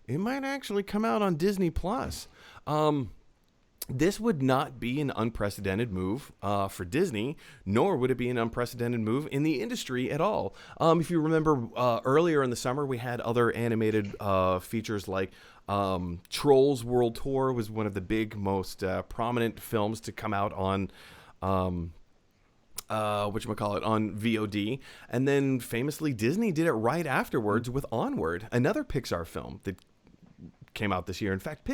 it might actually come out on Disney Plus. This would not be an unprecedented move for Disney, nor would it be an unprecedented move in the industry at all. If you remember, earlier in the summer, we had other animated features like Trolls World Tour was one of the big, most prominent films to come out on whatchamacallit, on VOD. And then famously, Disney did it right afterwards with Onward, another Pixar film that came out this year. In fact,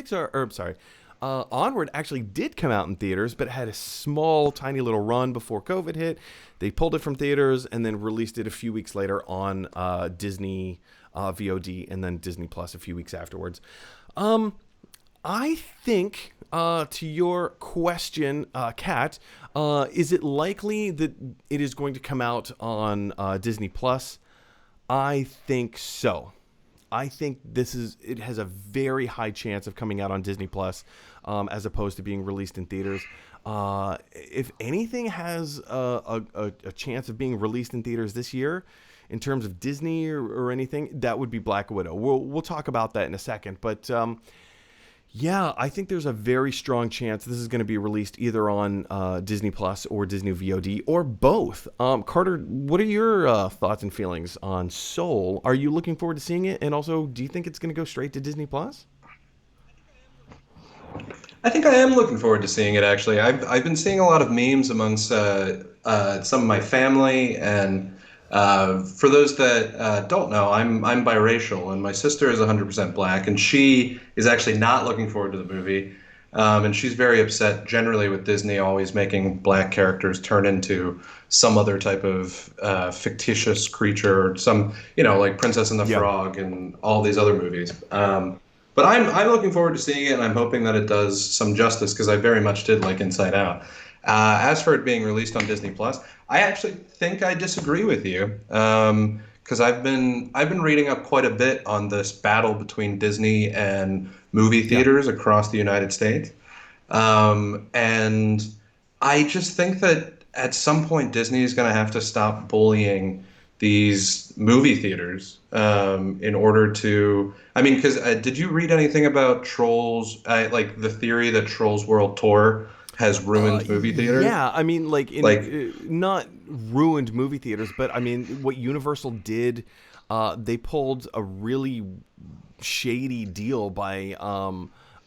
Onward actually did come out in theaters, but had a small, tiny little run before COVID hit. They pulled it from theaters and then released it a few weeks later on Disney VOD and then Disney Plus a few weeks afterwards. I think, to your question, Kat, is it likely that it is going to come out on Disney Plus? I think so. I think it has a very high chance of coming out on Disney Plus, as opposed to being released in theaters. If anything has a chance of being released in theaters this year, in terms of Disney or anything, that would be Black Widow. We'll talk about that in a second, but yeah, I think there's a very strong chance this is going to be released either on Disney Plus or Disney VOD or both. Carter, what are your thoughts and feelings on Soul? Are you looking forward to seeing it? And also, do you think it's going to go straight to Disney Plus? I think I am looking forward to seeing it. Actually, I've been seeing a lot of memes amongst some of my family, and for those that don't know, I'm biracial, and my sister is 100% black, and she is actually not looking forward to the movie, and she's very upset generally with Disney always making black characters turn into some other type of fictitious creature, or some, like Princess and the Yeah. Frog and all these other movies. But I'm looking forward to seeing it, and I'm hoping that it does some justice because I very much did like Inside Out. As for it being released on Disney Plus, I actually think I disagree with you, because I've been reading up quite a bit on this battle between Disney and movie Yeah. theaters across the United States, and I just think that at some point Disney is going to have to stop bullying these movie theaters, in order to. I mean, because did you read anything about Trolls? Like the theory that Trolls World Tour has ruined movie theaters? Yeah, I mean, like Like, not ruined movie theaters, but I mean, what Universal did, they pulled a really shady deal by,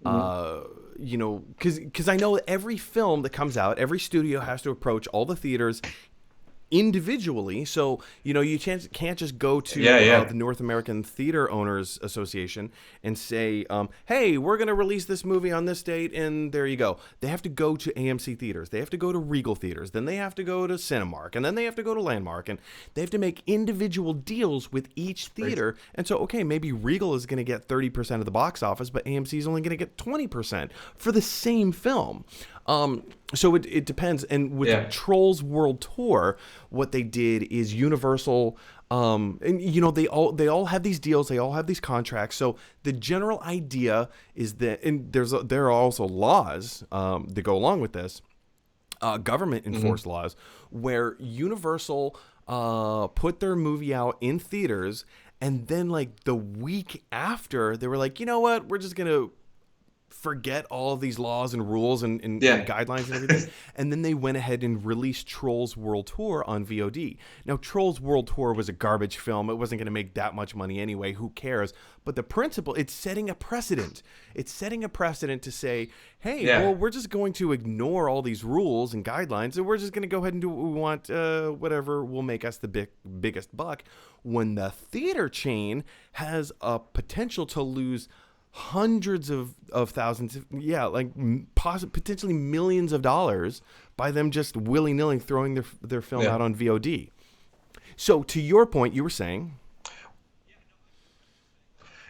because I know every film that comes out, every studio has to approach all the theaters individually. So, you can't just go to yeah, yeah. the North American Theater Owners Association and say, hey, we're going to release this movie on this date, and there you go. They have to go to AMC theaters. They have to go to Regal theaters. Then they have to go to Cinemark, and then they have to go to Landmark, and they have to make individual deals with each theater. And so, okay, maybe Regal is going to get 30% of the box office, but AMC is only going to get 20% for the same film. So it depends. And with Trolls World Tour, what they did is Universal, and they all have these deals, they all have these contracts. So the general idea is that, and there are also laws that go along with this, government enforced laws, where Universal put their movie out in theaters, and then like the week after, they were like, you know what, we're just gonna forget all of these laws and rules and Yeah. guidelines and everything. And then they went ahead and released Trolls World Tour on VOD. Now, Trolls World Tour was a garbage film. It wasn't going to make that much money anyway. Who cares? But the principle, it's setting a precedent. It's setting a precedent to say, hey, well, we're just going to ignore all these rules and guidelines, and we're just going to go ahead and do what we want, whatever will make us the biggest buck. When the theater chain has a potential to lose hundreds of thousands, potentially millions of dollars by them just willy-nilly throwing their film out on VOD. So to your point, you were saying...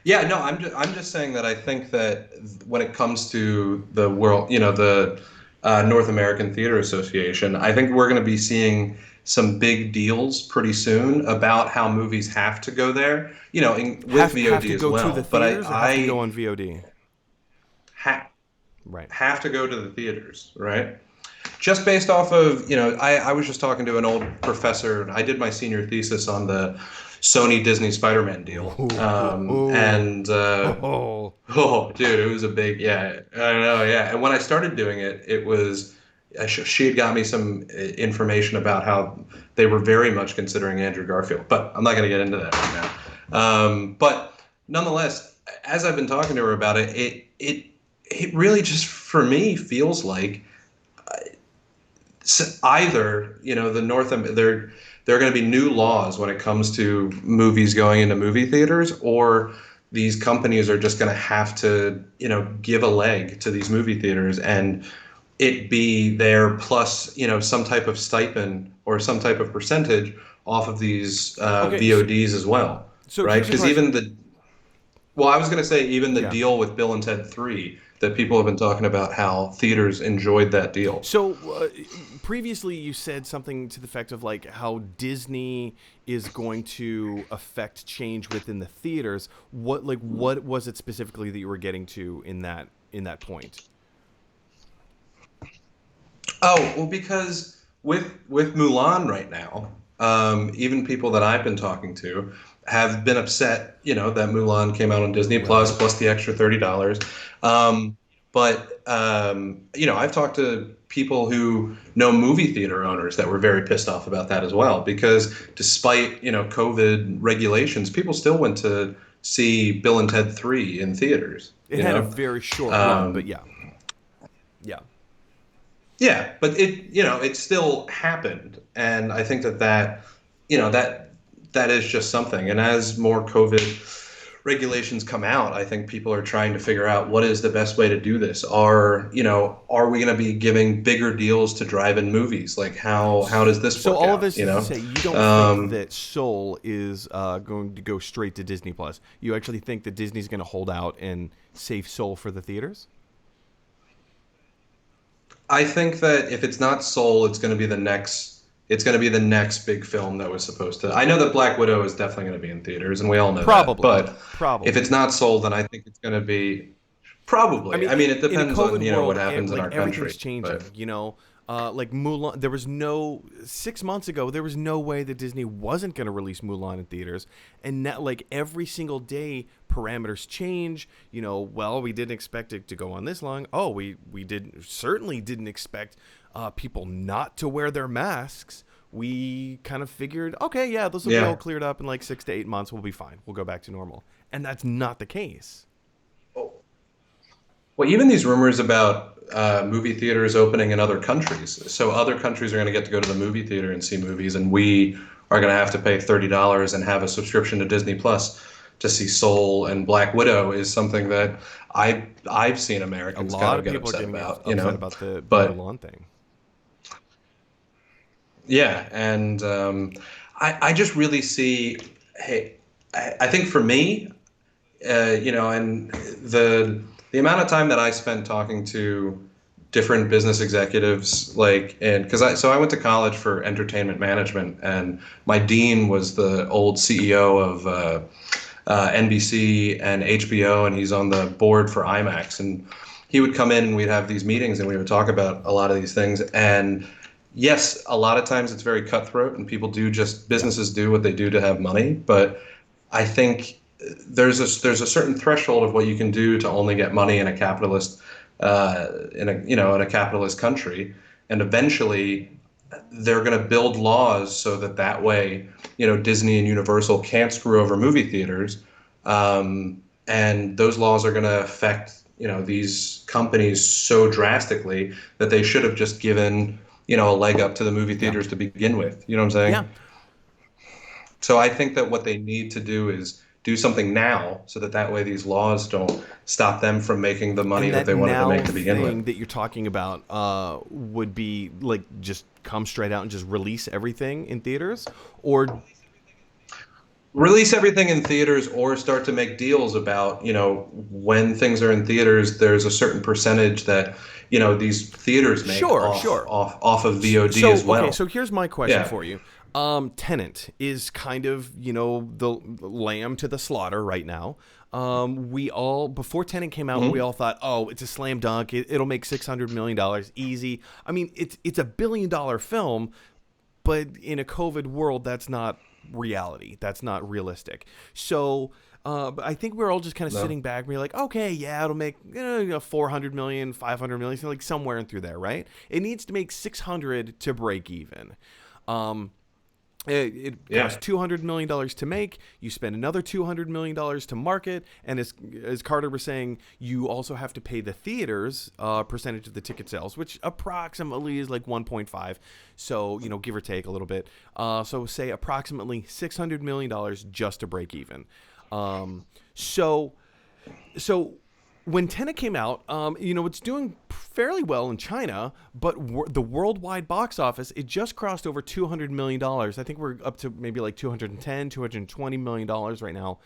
Yeah, no, I'm just saying that I think that when it comes to the world, the North American Theater Association, I think we're going to be seeing some big deals pretty soon about how movies have to go there, with VOD have to as go well. To the theaters, or have to go on VOD. Right. Have to go to the theaters, right? Just based off of, I was just talking to an old professor. I did my senior thesis on the Sony Disney Spider-Man deal. Dude, it was a big, I know, And when I started doing it, it was, she had got me some information about how they were very much considering Andrew Garfield, but I'm not going to get into that right now. But nonetheless, as I've been talking to her about it, it really just, for me, feels like either, there are going to be new laws when it comes to movies going into movie theaters, or these companies are just going to have to, give a leg to these movie theaters and it be there plus, some type of stipend or some type of percentage off of these VODs as well. So right? Because I was going to say even the deal with Bill and Ted 3, that people have been talking about how theaters enjoyed that deal. So previously you said something to the effect of like how Disney is going to affect change within the theaters. What was it specifically that you were getting to in that point? Oh, well, because with Mulan right now, even people that I've been talking to have been upset, that Mulan came out on Disney Plus the extra $30. I've talked to people who know movie theater owners that were very pissed off about that as well, because despite, COVID regulations, people still went to see Bill and Ted 3 in theaters. It had a very short run, but yeah. Yeah, but it still happened. And I think that is just something. And as more COVID regulations come out, I think people are trying to figure out what is the best way to do this. Are we going to be giving bigger deals to drive-in movies? Like how does this work out? So all of this is to say you don't think that Soul is going to go straight to Disney Plus. You actually think that Disney's going to hold out and save Soul for the theaters? I think that if it's not Soul, it's going to be the next big film that was supposed to. I know that Black Widow is definitely going to be in theaters, and we all know that. But if it's not Soul, then I think it's going to be probably. I mean, it depends on what happens in our country. Everything's changing. Like Mulan, there was no 6 months ago. There was no way that Disney wasn't going to release Mulan in theaters, and now, like every single day, parameters change. We didn't expect it to go on this long. Oh, we certainly didn't expect people not to wear their masks. We kind of figured, okay, those will be all cleared up in like 6 to 8 months. We'll be fine. We'll go back to normal, and that's not the case. Well, even these rumors about movie theaters opening in other countries. So other countries are going to get to go to the movie theater and see movies, and we are going to have to pay $30 and have a subscription to Disney Plus to see Soul and Black Widow is something that I've seen Americans kind of get upset about. About the Mulan thing. Yeah, and I just really see. Hey, I think for me, and the amount of time that I spent talking to different business executives, I went to college for entertainment management, and my dean was the old CEO of NBC and HBO, and he's on the board for IMAX, and he would come in and we'd have these meetings and we would talk about a lot of these things. And yes, a lot of times it's very cutthroat and businesses do what they do to have money, but I think there's a certain threshold of what you can do to only get money in a capitalist in a capitalist country, and eventually they're going to build laws so that way, Disney and Universal can't screw over movie theaters, and those laws are going to affect these companies so drastically that they should have just given a leg up to the movie Yeah. theaters to begin with. You know what I'm Yeah. saying? So I think that what they need to do is do something now so that way these laws don't stop them from making the money And that that they wanted to now make to begin thing with. that you're talking about would be like just come straight out and just release everything in theaters, or Release everything in theaters or start to make deals about, when things are in theaters, there's a certain percentage that, these theaters make sure, off sure. off off of VOD So as well. okay, so here's my question Yeah. for you. Tenant is kind of the lamb to the slaughter right now. We all before Tenant came out, we all thought, oh, it's a slam dunk. It'll make $600 million easy. I mean, it's a $1 billion film, but in a COVID world, that's not reality. That's not realistic. So. But I think we're all just kind of No. sitting back and we're like, okay, yeah, it'll make 400 million, 500 million, like somewhere in through there, right? It needs to make 600 to break even. It Yeah. costs $200 million to make. You spend another $200 million to market. And as Carter was saying, you also have to pay the theaters percentage of the ticket sales, which approximately is like 1.5. So, give or take a little bit. So say approximately $600 million just to break even. So when Tenet came out, it's doing fairly well in China, but the worldwide box office, it just crossed over $200 million. I think we're up to maybe like $210, $220 million right now.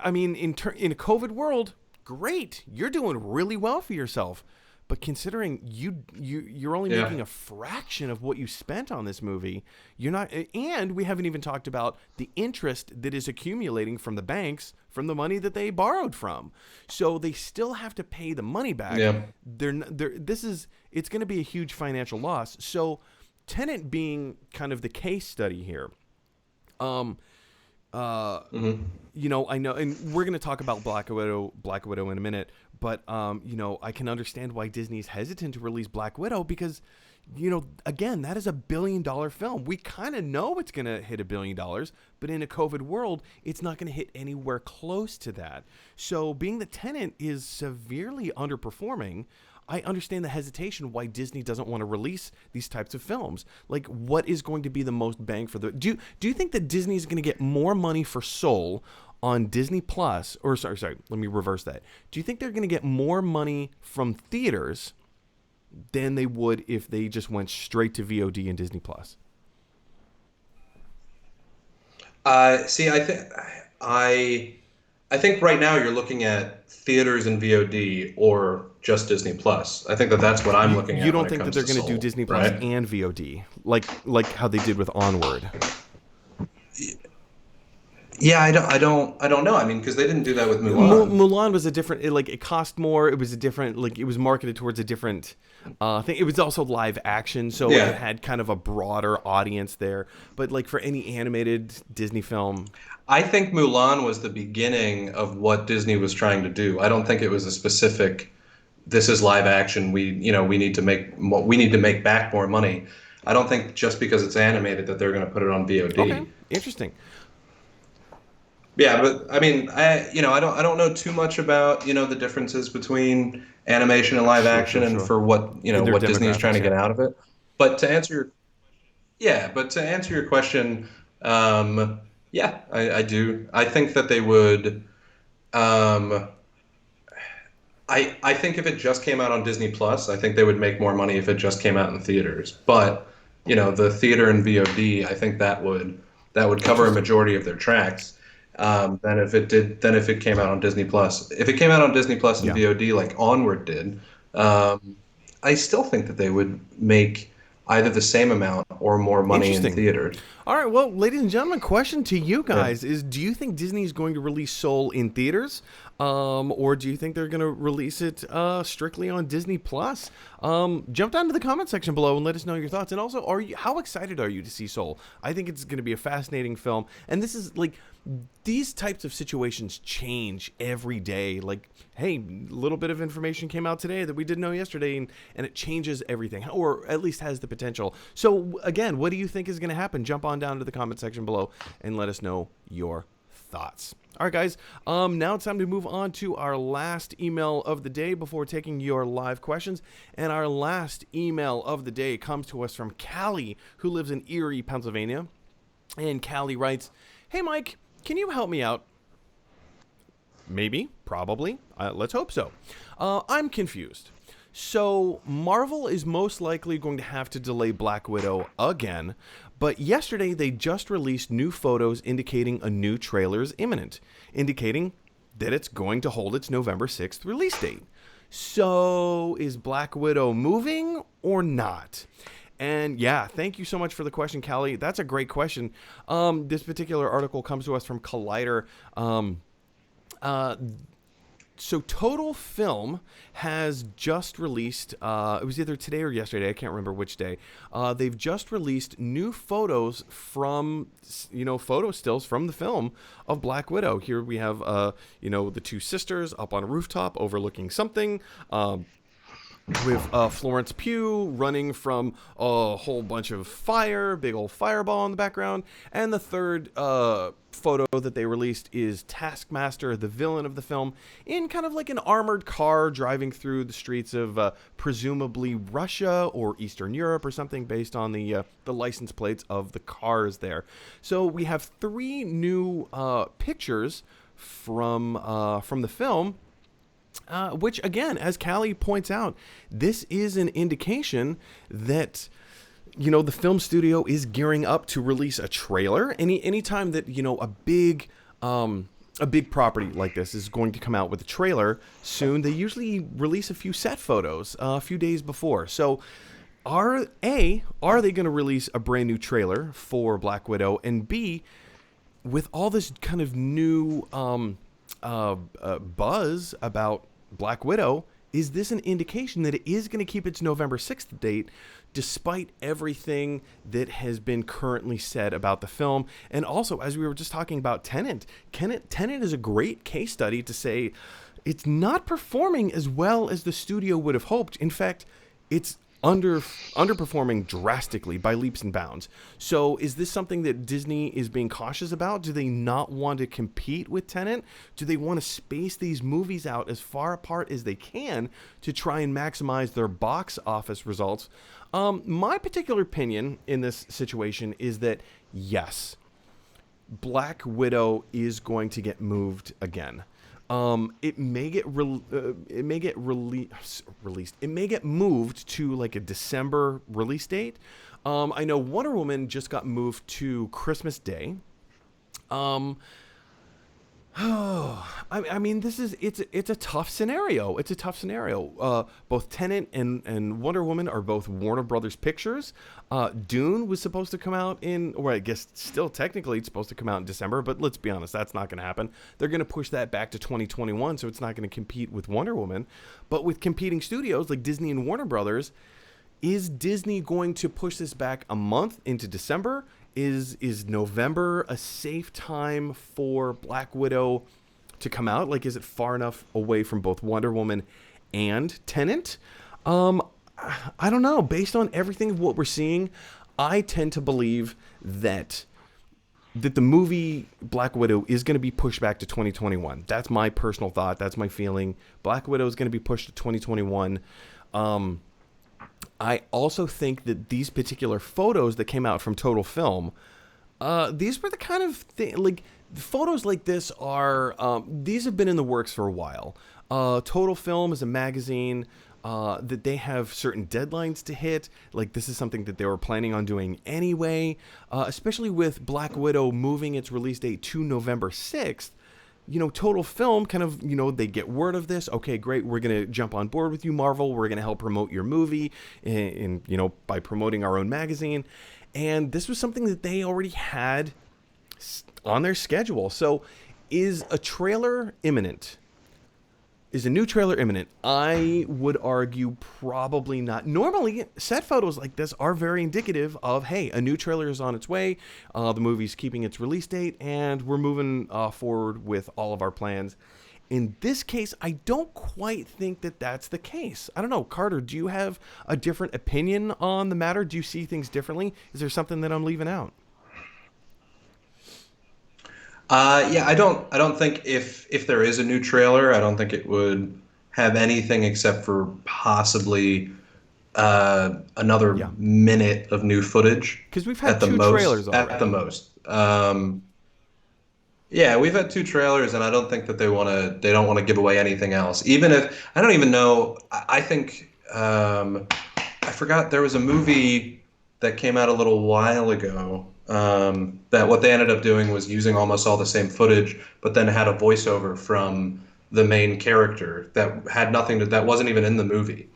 I mean, in a COVID world, great. You're doing really well for yourself. But considering you're only Yeah. making a fraction of what you spent on this movie, you're not, and we haven't even talked about the interest that is accumulating from the banks from the money that they borrowed from. So they still have to pay the money back. Yeah. It's going to be a huge financial loss. So Tenet being kind of the case study here. I know, and we're going to talk about Black Widow in a minute, but I can understand why Disney's hesitant to release Black Widow because, again, that is a $1 billion film. We kind of know it's going to hit $1 billion, but in a COVID world, it's not going to hit anywhere close to that. So being the Tenet is severely underperforming, I understand the hesitation why Disney doesn't want to release these types of films. Like, what is going to be the most bang for the... Do you think that Disney is going to get more money for Soul on Disney Plus? Or, sorry, let me reverse that. Do you think they're going to get more money from theaters than they would if they just went straight to VOD and Disney Plus? See, I think right now you're looking at theaters and VOD or just Disney Plus. I think that's what I'm looking at. You don't when it think that comes they're to going to do Soul, Disney Plus right? and VOD, like how they did with Onward? Yeah, I don't know. I mean, because they didn't do that with Mulan. Mulan was a different. It cost more. It was a different. It was marketed towards a different thing. It was also live action, so Yeah. it had kind of a broader audience there. But for any animated Disney film, I think Mulan was the beginning of what Disney was trying to do. I don't think it was a specific. This is live action. We need to make back more money. I don't think just because it's animated that they're going to put it on VOD. okay, interesting. Yeah, but I mean, I don't know too much about the differences between animation and live action, and sure. for what And their what Disney is trying to demographics, get yeah. out of it. But to answer your question, yeah, I do. I think that they would. I think if it just came out on Disney Plus, I think they would make more money if it just came out in theaters. But the theater and VOD, I think that would cover a majority of their tracks. Than if it came out on Disney Plus. If it came out on Disney Plus and Yeah. VOD like Onward did, I still think that they would make either the same amount or more money in Interesting. theaters. All right, well, ladies and gentlemen, question to you guys is: do you think Disney is going to release Soul in theaters, or do you think they're going to release it strictly on Disney Plus? Jump down to the comment section below and let us know your thoughts. And also, how excited are you to see Soul? I think it's going to be a fascinating film, and this is like, these types of situations change every day. Like, hey, a little bit of information came out today that we didn't know yesterday, and it changes everything, or at least has the potential. So again, what do you think is going to happen? Jump on down to the comment section below and let us know your thoughts. All right, guys, now it's time to move on to our last email of the day before taking your live questions. And our last email of the day comes to us from Callie, who lives in Erie, Pennsylvania. And Callie writes, "Hey, Mike, can you help me out?" Maybe, probably. Let's hope so. I'm confused. So Marvel is most likely going to have to delay Black Widow again, but yesterday they just released new photos indicating a new trailer is imminent, indicating that it's going to hold its November 6th release date. So is Black Widow moving or not? And yeah, thank you so much for the question, Callie. That's a great question. This particular article comes to us from Collider. So Total Film has just released, it was either today or yesterday, I can't remember which day. They've just released new photos from, photo stills from the film of Black Widow. Here we have, the two sisters up on a rooftop overlooking something. With Florence Pugh running from a whole bunch of fire, big old fireball in the background. And the third photo that they released is Taskmaster, the villain of the film, in kind of like an armored car driving through the streets of presumably Russia or Eastern Europe or something, based on the license plates of the cars there. So we have 3 new pictures from the film. Which, again, as Callie points out, this is an indication that, the film studio is gearing up to release a trailer. Anytime that, a big property like this is going to come out with a trailer soon, they usually release a few set photos a few days before. So are they going to release a brand new trailer for Black Widow? And B, with all this kind of new buzz about Black Widow, is this an indication that it is going to keep its November 6th date despite everything that has been currently said about the film? And also, as we were just talking about Tenet is a great case study to say it's not performing as well as the studio would have hoped. In fact, it's underperforming drastically by leaps and bounds. So is this something that Disney is being cautious about? Do they not want to compete with Tenet? Do they want to space these movies out as far apart as they can to try and maximize their box office results? My particular opinion in this situation is that yes, Black Widow is going to get moved again. It may get released. It may get moved to like a December release date. I know Wonder Woman just got moved to Christmas Day. I mean, it's a tough scenario. It's a tough scenario. Both Tenet and Wonder Woman are both Warner Brothers Pictures. Dune was supposed to come out or I guess still technically it's supposed to come out in December, but let's be honest, that's not going to happen. They're going to push that back to 2021, so it's not going to compete with Wonder Woman. But with competing studios like Disney and Warner Brothers, is Disney going to push this back a month into December? Is November a safe time for Black Widow to come out? Like, is it far enough away from both Wonder Woman and Tenet? I don't know. Based on everything of what we're seeing, I tend to believe that the movie Black Widow is going to be pushed back to 2021. That's my personal thought. That's my feeling. Black Widow is going to be pushed to 2021. I also think that these particular photos that came out from Total Film, these were the kind of thing, like photos like this are, these have been in the works for a while. Total Film is a magazine that they have certain deadlines to hit. Like, this is something that they were planning on doing anyway, especially with Black Widow moving its release date to November 6th. Total Film kind of, they get word of this. Okay, great. We're going to jump on board with you, Marvel. We're going to help promote your movie by promoting our own magazine. And this was something that they already had on their schedule. So is a trailer imminent? Is a new trailer imminent? I would argue probably not. Normally, set photos like this are very indicative of, hey, a new trailer is on its way, the movie's keeping its release date, and we're moving forward with all of our plans. In this case, I don't quite think that that's the case. I don't know. Carter, do you have a different opinion on the matter? Do you see things differently? Is there something that I'm leaving out? Yeah, I don't think if there is a new trailer, I don't think it would have anything except for possibly another minute of new footage. Because we've had at the two most, trailers already. At the most. Yeah, we've had two trailers, and I don't think that they don't want to give away anything else. Even if I don't even know. I think I forgot there was a movie that came out a little while ago. That what they ended up doing was using almost all the same footage, but then had a voiceover from the main character that had nothing that wasn't even in the movie.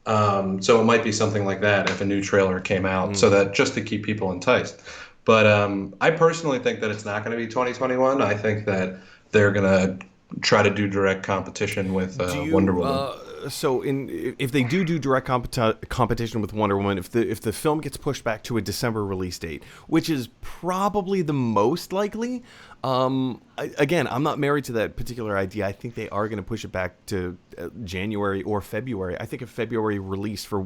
So it might be something like that if a new trailer came out, so that just to keep people enticed. But I personally think that it's not going to be 2021. I think that they're going to try to do direct competition with Wonder Woman. So if they do direct competition with Wonder Woman, if the film gets pushed back to a December release date, which is probably the most likely, again, I'm not married to that particular idea. I think they are going to push it back to January or February. I think a February release for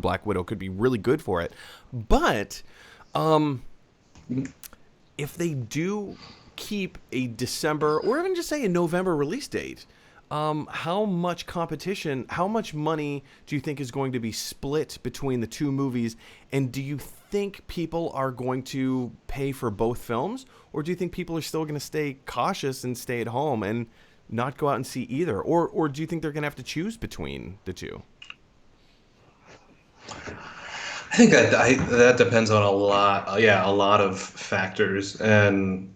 Black Widow could be really good for it. But if they do keep a December or even just say a November release date, how much competition, how much money do you think is going to be split between the two movies? And do you think people are going to pay for both films? Or do you think people are still going to stay cautious and stay at home and not go out and see either? Or do you think they're going to have to choose between the two? I think that depends on a lot of factors. And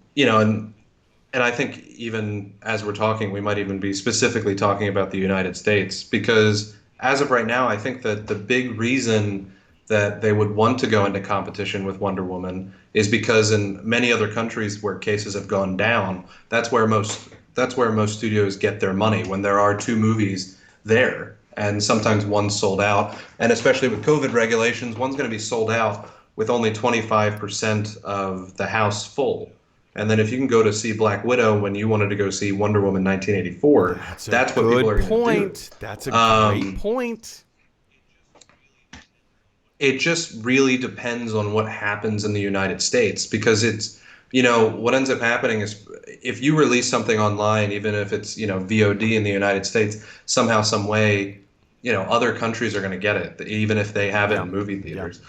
I think even as we're talking, we might even be specifically talking about the United States, because as of right now, I think that the big reason that they would want to go into competition with Wonder Woman is because in many other countries where cases have gone down, that's where most studios get their money, when there are two movies there. And sometimes one's sold out. And especially with COVID regulations, one's going to be sold out with only 25% of the house full. And then if you can go to see Black Widow when you wanted to go see Wonder Woman 1984, that's what people are going to do. That's a great point. It just really depends on what happens in the United States, because it's, what ends up happening is if you release something online, even if it's, VOD in the United States, somehow, some way, other countries are going to get it, even if they have it in movie theaters,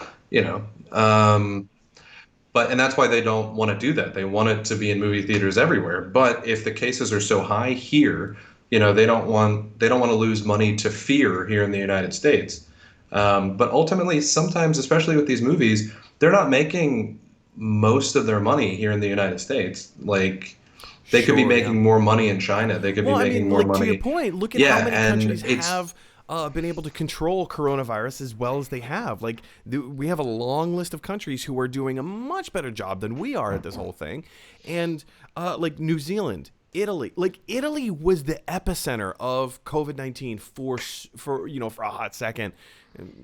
and that's why they don't want to do that. They want it to be in movie theaters everywhere. But if the cases are so high here, they don't want to lose money to fear here in the United States. But ultimately, sometimes, especially with these movies, they're not making most of their money here in the United States. Like, they could be making more money in China. They could be making more money. To your point, look at how many countries have been able to control coronavirus as well as they have. Like, we have a long list of countries who are doing a much better job than we are at this whole thing. And like New Zealand, Italy. Like, Italy was the epicenter of COVID-19 for a hot second,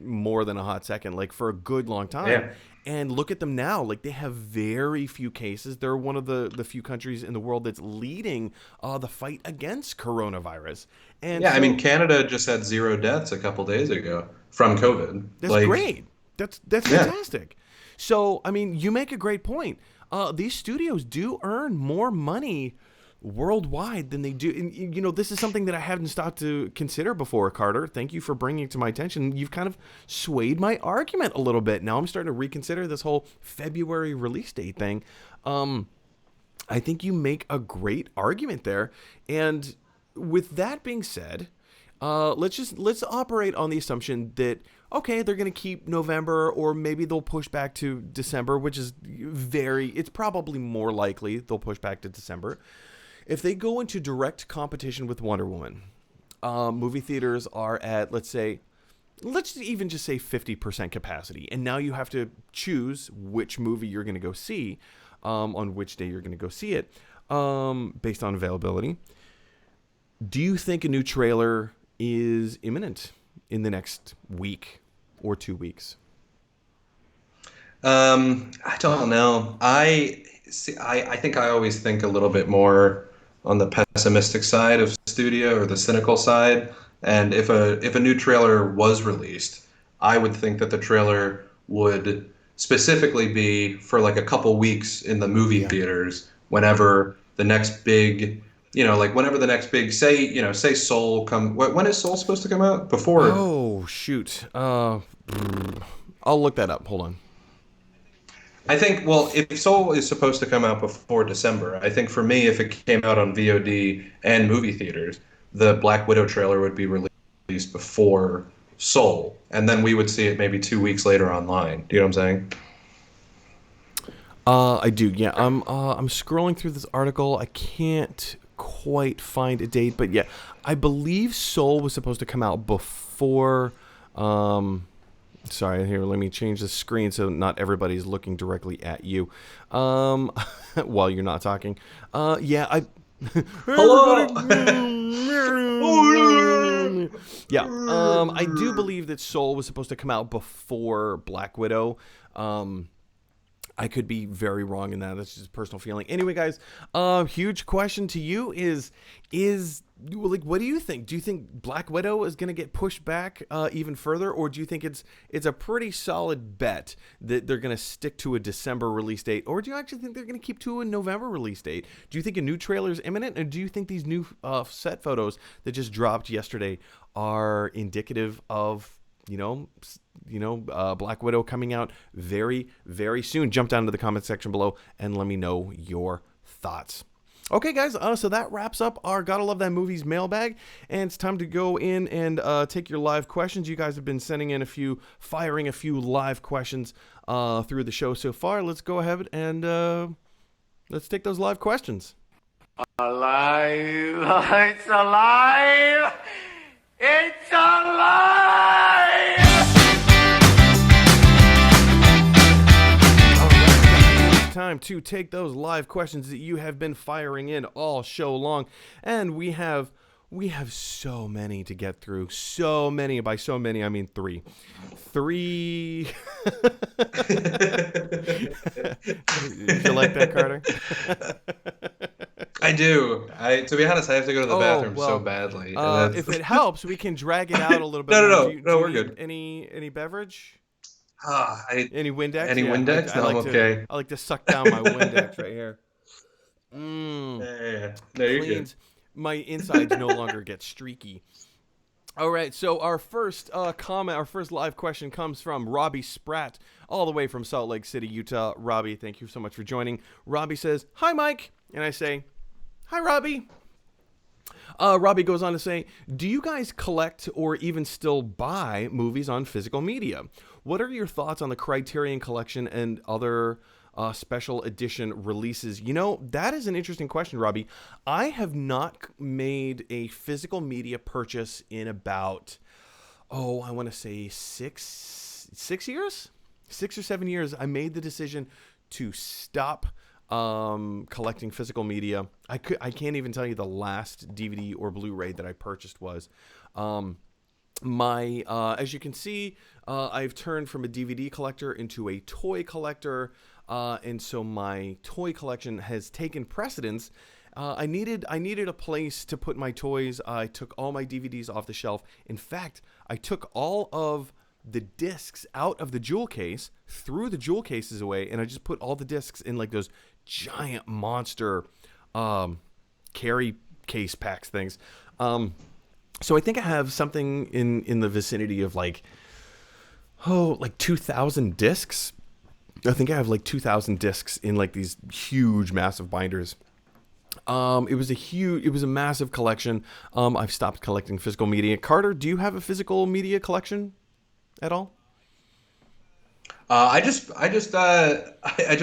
more than a hot second, like for a good long time. Yeah. And look at them now. Like, they have very few cases. They're one of the few countries in the world that's leading the fight against coronavirus. And yeah, so, Canada just had 0 deaths a couple days ago from COVID. That's great. That's fantastic. So, you make a great point. These studios do earn more money worldwide than they do. And, this is something that I hadn't stopped to consider before, Carter. Thank you for bringing it to my attention. You've kind of swayed my argument a little bit. Now I'm starting to reconsider this whole February release date thing. I think you make a great argument there. And with that being said, let's operate on the assumption that, okay, they're going to keep November, or maybe they'll push back to December, which is it's probably more likely they'll push back to December. If they go into direct competition with Wonder Woman, movie theaters are at, let's even just say 50% capacity. And now you have to choose which movie you're going to go see, on which day you're going to go see it, based on availability. Do you think a new trailer is imminent in the next week or 2 weeks? I don't know. I think I always think a little bit more on the pessimistic side of studio, or the cynical side. And if a new trailer was released, I would think that the trailer would specifically be for like a couple weeks in the movie theaters whenever the next big, whenever the next big, say Soul when is Soul supposed to come out? Before. Oh, shoot. I'll look that up. Hold on. I think, well, if Soul is supposed to come out before December, I think for me, if it came out on VOD and movie theaters, the Black Widow trailer would be released before Soul, and then we would see it maybe 2 weeks later online. Do you know what I'm saying? I do. Yeah, I'm scrolling through this article. I can't quite find a date, but yeah, I believe Soul was supposed to come out before. Sorry, here, let me change the screen so not everybody's looking directly at you while you're not talking. Yeah, Hello. Yeah, I do believe that Soul was supposed to come out before Black Widow. I could be very wrong in that. That's just a personal feeling. Anyway, guys, huge question to you is like, what do you think? Do you think Black Widow is going to get pushed back even further, or do you think it's a pretty solid bet that they're going to stick to a December release date, or do you actually think they're going to keep to a November release date? Do you think a new trailer is imminent, or do you think these new set photos that just dropped yesterday are indicative of Black Widow coming out very, very soon? Jump down to the comment section below and let me know your thoughts. Okay, guys, so that wraps up our Gotta Love That Movies mailbag, and it's time to go in and take your live questions. You guys have been sending in firing a few live questions through the show so far. Let's go ahead and let's take those live questions. Alive! It's alive! It's alive! Time to take those live questions that you have been firing in all show long, and we have so many to get through. So many. By so many, I mean three. You like that, Carter? I do. To be honest, I have to go to the bathroom so badly. If it helps, we can drag it out a little bit. No, we're good. Any beverage? Any Windex? Any Windex? No, I'm okay. I like to suck down my Windex right here. Yeah. No, you're good. My insides no longer get streaky. All right, so our first comment, our first live question comes from Robbie Spratt, all the way from Salt Lake City, Utah. Robbie, thank you so much for joining. Robbie says, "Hi, Mike," and I say, "Hi, Robbie." Robbie goes on to say, "Do you guys collect or even still buy movies on physical media? What are your thoughts on the Criterion Collection and other special edition releases?" That is an interesting question, Robbie. I have not made a physical media purchase in about, I want to say 6 years? 6 or 7 years. I made the decision to stop collecting physical media. I can't even tell you the last DVD or Blu-ray that I purchased was. As you can see, I've turned from a DVD collector into a toy collector, and so my toy collection has taken precedence. I needed a place to put my toys. I took all my DVDs off the shelf. In fact, I took all of the discs out of the jewel case, threw the jewel cases away, and I just put all the discs in like those giant monster carry case packs things. So I think I have something in the vicinity of like 2,000 discs. I think I have like 2,000 discs in like these huge, massive binders. It was a massive collection. I've stopped collecting physical media. Carter, do you have a physical media collection at all? I just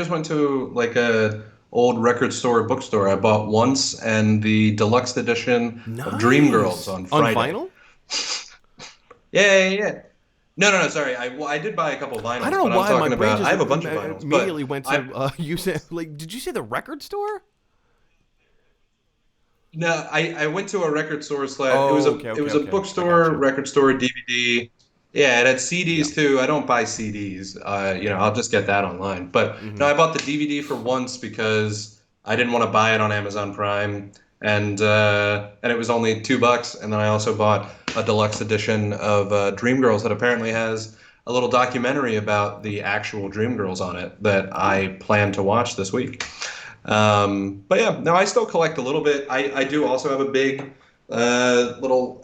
went to like a old record store bookstore. I bought Once and the deluxe edition of Dreamgirls Nice. on On Friday. vinyl? Yeah. No, sorry. I did buy a couple of I vinyls, don't know but I'm why my talking brain about. just I have a bunch of vinyls, but immediately went I to you said, like, did you say the record store? no, I went to a record store slash. Oh, It was a I bookstore, gotcha. record store, DVD. Yeah, it had Yeah. CDs too. I don't buy CDs. I'll just get that online. But no, Mm-hmm. I bought the DVD for Once because I didn't want to buy it on Amazon Prime, and it was only $2. And then I also bought a deluxe edition of Dreamgirls that apparently has a little documentary about the actual Dreamgirls on it that I plan to watch this week. But yeah, no, I still collect a little bit. I do also have a big little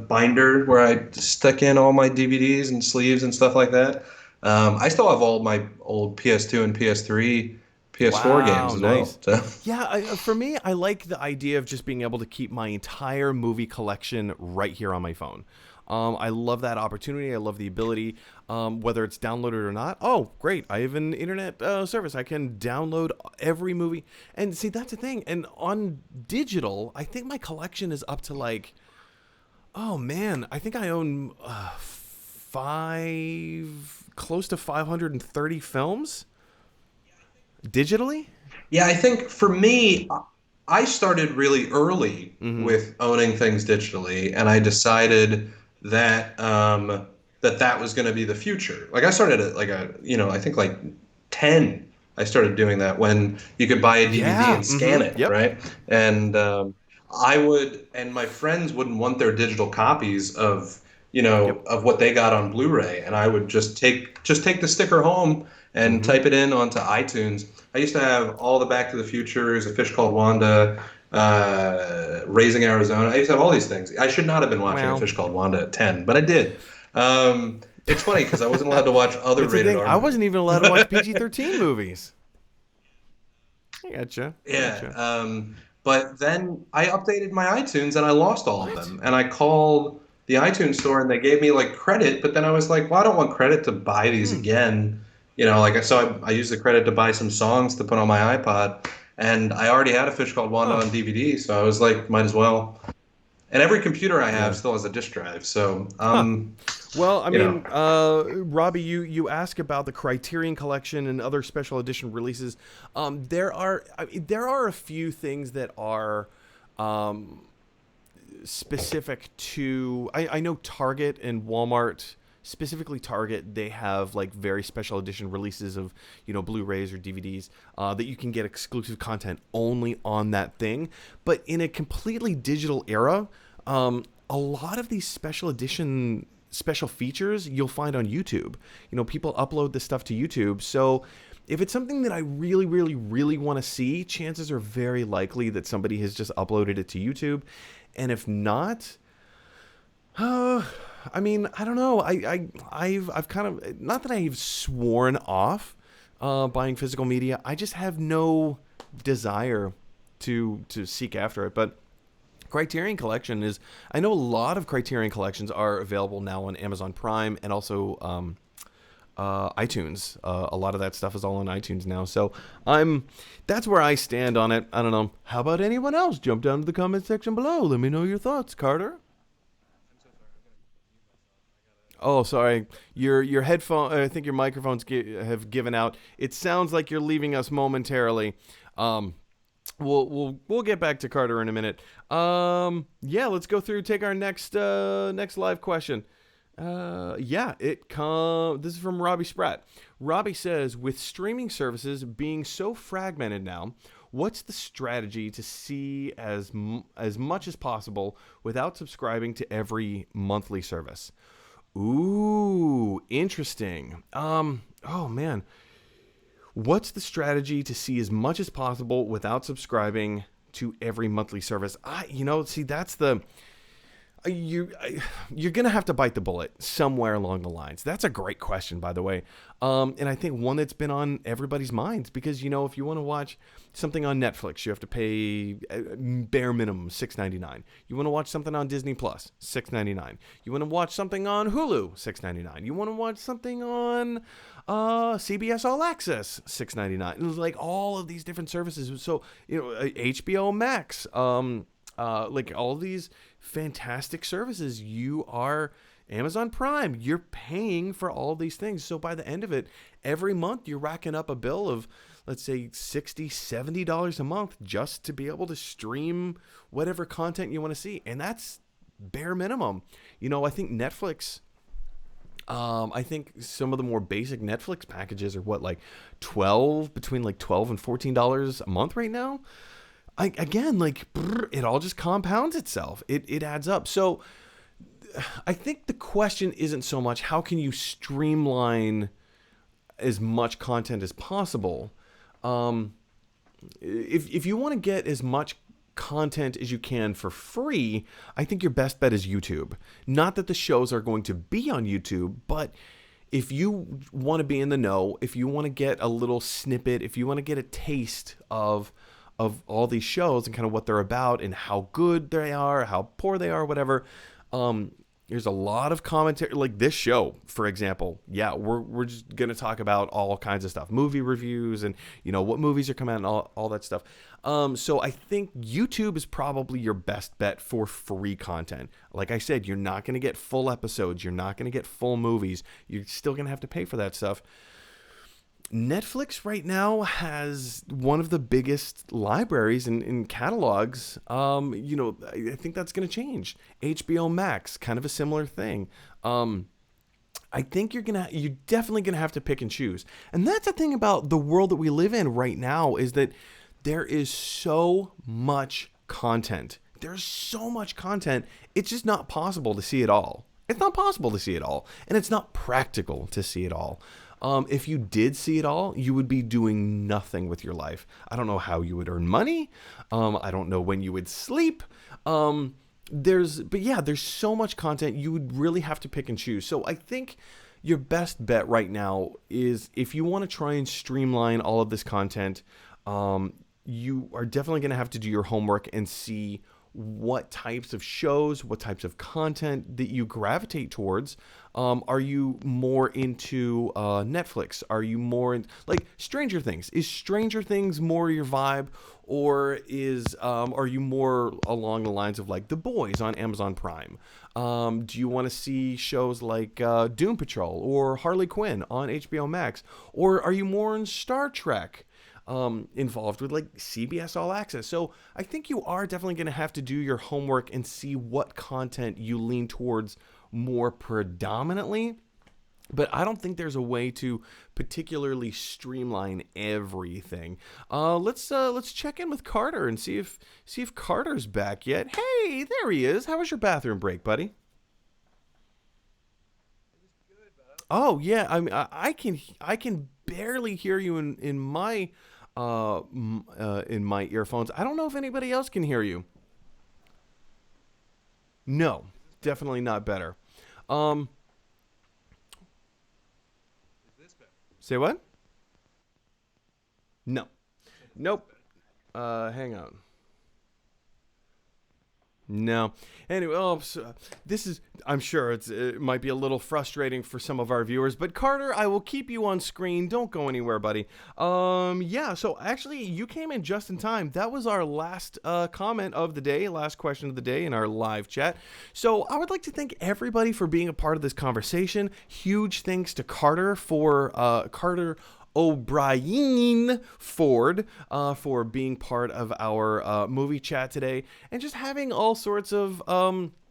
binder where I stick in all my DVDs and sleeves and stuff like that. I still have all my old PS2 and PS3, PS4 games Wow, as well. nice. So Yeah, for me, I like the idea of just being able to keep my entire movie collection right here on my phone. I love that opportunity. I love the ability, whether it's downloaded or not. Oh, great. I have an internet service. I can download every movie. And see, that's the thing. And on digital, I think my collection is up to like, oh man, I think I own close to 530 films digitally. yeah, I think for me, I started really early with owning things digitally, and I decided that that was going to be the future. Like I started at I think like 10. I started doing that when you could buy a DVD Yeah. and scan it, Yep. right? And and my friends wouldn't want their digital copies of Yep. of what they got on Blu-ray, and I would just take the sticker home and Mm-hmm. type it in onto iTunes. I used to have all the Back to the Futures, A Fish Called Wanda, Raising Arizona. I used to have all these things. I should not have been watching A Wow. Fish Called Wanda at 10, but I did. It's funny because I wasn't allowed to watch other That's the rated thing. R I movies. wasn't even allowed to watch PG-13 movies. I gotcha. I Yeah. gotcha. But then I updated my iTunes and I lost all of What? them. And I called the iTunes store and they gave me like credit, but then I was like, well, I don't want credit to buy these again. I used the credit to buy some songs to put on my iPod. And I already had A Fish Called Wanda Huh. on DVD, so I was like, might as well. And every computer I have Yeah. still has a disk drive, so Huh. Well, I you know. mean, Robbie, you ask about the Criterion Collection and other special edition releases. There are a few things that are specific to. I know Target and Walmart, specifically Target, they have like very special edition releases of Blu-rays or DVDs that you can get exclusive content only on that thing. But in a completely digital era, a lot of these special features you'll find on YouTube. People upload this stuff to YouTube. So if it's something that I really, really, really want to see, chances are very likely that somebody has just uploaded it to YouTube. And if not, I mean, I don't know. I've kind of, not that I've sworn off buying physical media. I just have no desire to seek after it. But Criterion Collection is, I know a lot of Criterion Collections are available now on Amazon Prime and also iTunes. A lot of that stuff is all on iTunes now. So that's where I stand on it. I don't know. How about anyone else? Jump down to the comment section below. Let me know your thoughts, Carter. Oh, sorry. Your headphone. I think your microphones have given out. It sounds like you're leaving us momentarily. We'll get back to Carter in a minute. Yeah, let's go through. Take our next live question. This is from Robbie Spratt. Robbie says, with streaming services being so fragmented now, what's the strategy to see as much as possible without subscribing to every monthly service? Ooh, interesting. Oh man. What's the strategy to see as much as possible without subscribing to every monthly service? See, You're gonna have to bite the bullet somewhere along the lines. That's a great question, by the way, and I think one that's been on everybody's minds because if you want to watch something on Netflix, you have to pay bare minimum $6.99. You want to watch something on Disney Plus, $6.99. You want to watch something on Hulu, $6.99. You want to watch something on CBS All Access, $6.99. It was like all of these different services. So HBO Max, like all these fantastic services. You are Amazon Prime. You're paying for all these things. So by the end of it, every month you're racking up a bill of, let's say, $60, $70 a month just to be able to stream whatever content you want to see. And that's bare minimum. I think Netflix, I think some of the more basic Netflix packages are between like $12 and $14 a month right now. It all just compounds itself. It adds up. So I think the question isn't so much how can you streamline as much content as possible. If you want to get as much content as you can for free, I think your best bet is YouTube. Not that the shows are going to be on YouTube, but if you want to be in the know, if you want to get a little snippet, if you want to get a taste of all these shows and kind of what they're about and how good they are, how poor they are, whatever. There's a lot of commentary, like this show, for example. Yeah, we're just gonna talk about all kinds of stuff, movie reviews, and what movies are coming out and all that stuff. So I think YouTube is probably your best bet for free content. Like I said, you're not gonna get full episodes, you're not gonna get full movies. You're still gonna have to pay for that stuff. Netflix right now has one of the biggest libraries in catalogs. I think that's going to change. HBO Max, kind of a similar thing. I think you're definitely going to have to pick and choose. And that's the thing about the world that we live in right now is that there is so much content. There's so much content. It's just not possible to see it all. It's not possible to see it all. And it's not practical to see it all. If you did see it all, you would be doing nothing with your life. I don't know how you would earn money. I don't know when you would sleep. There's so much content. You would really have to pick and choose. So I think your best bet right now is if you want to try and streamline all of this content, you are definitely going to have to do your homework and see what types of shows, what types of content that you gravitate towards. Are you more into Netflix? Are you more in, like Stranger Things? Is Stranger Things more your vibe, or are you more along the lines of like The Boys on Amazon Prime? Do you want to see shows like Doom Patrol or Harley Quinn on HBO Max, or are you more in Star Trek? Involved with like CBS All Access. So I think you are definitely going to have to do your homework and see what content you lean towards more predominantly. But I don't think there's a way to particularly streamline everything. Let's check in with Carter and see if Carter's back yet. Hey, there he is. How was your bathroom break, buddy? Oh yeah, I mean, I can barely hear you in my earphones. I don't know if anybody else can hear you. No, definitely not better. Say what? No. Nope. Hang on. No. Anyway, I'm sure it might be a little frustrating for some of our viewers, but Carter, I will keep you on screen. Don't go anywhere, buddy. Yeah, so actually you came in just in time. That was our last comment of the day, last question of the day in our live chat. So I would like to thank everybody for being a part of this conversation. Huge thanks to Carter for Carter O'Brien Ford for being part of our movie chat today and just having all sorts of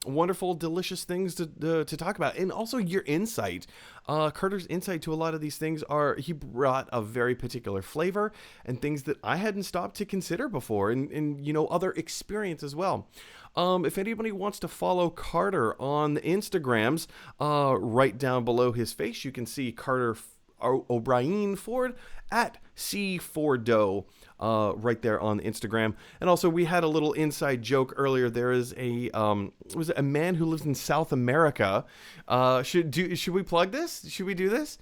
wonderful, delicious things to talk about, and also your insight. Carter's insight to a lot of these things he brought a very particular flavor and things that I hadn't stopped to consider before, and other experience as well. If anybody wants to follow Carter on the Instagrams, right down below his face, you can see Carter O'Brien Ford at C4Do. Right there on Instagram. And also, we had a little inside joke earlier. There is was it a man who lives in South America? Should we plug this? Should we do this?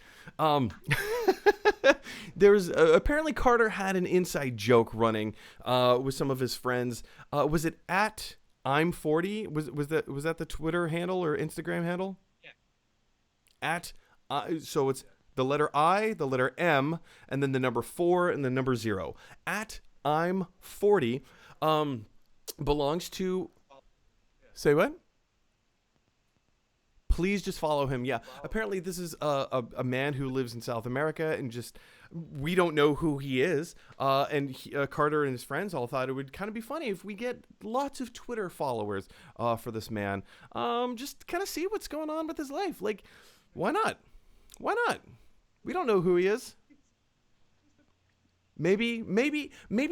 There's apparently Carter had an inside joke running with some of his friends. Was it at I'm 40? Was that the Twitter handle or Instagram handle? Yeah. At so it's the letter I, the letter M, and then the number 4 and the number 0. At I'm 40 belongs to. Say what? Please just follow him. Yeah. Apparently, this is a man who lives in South America, and just we don't know who he is. And Carter and his friends all thought it would kind of be funny if we get lots of Twitter followers for this man. Just kind of see what's going on with his life. Like, why not? Why not? We don't know who he is. Maybe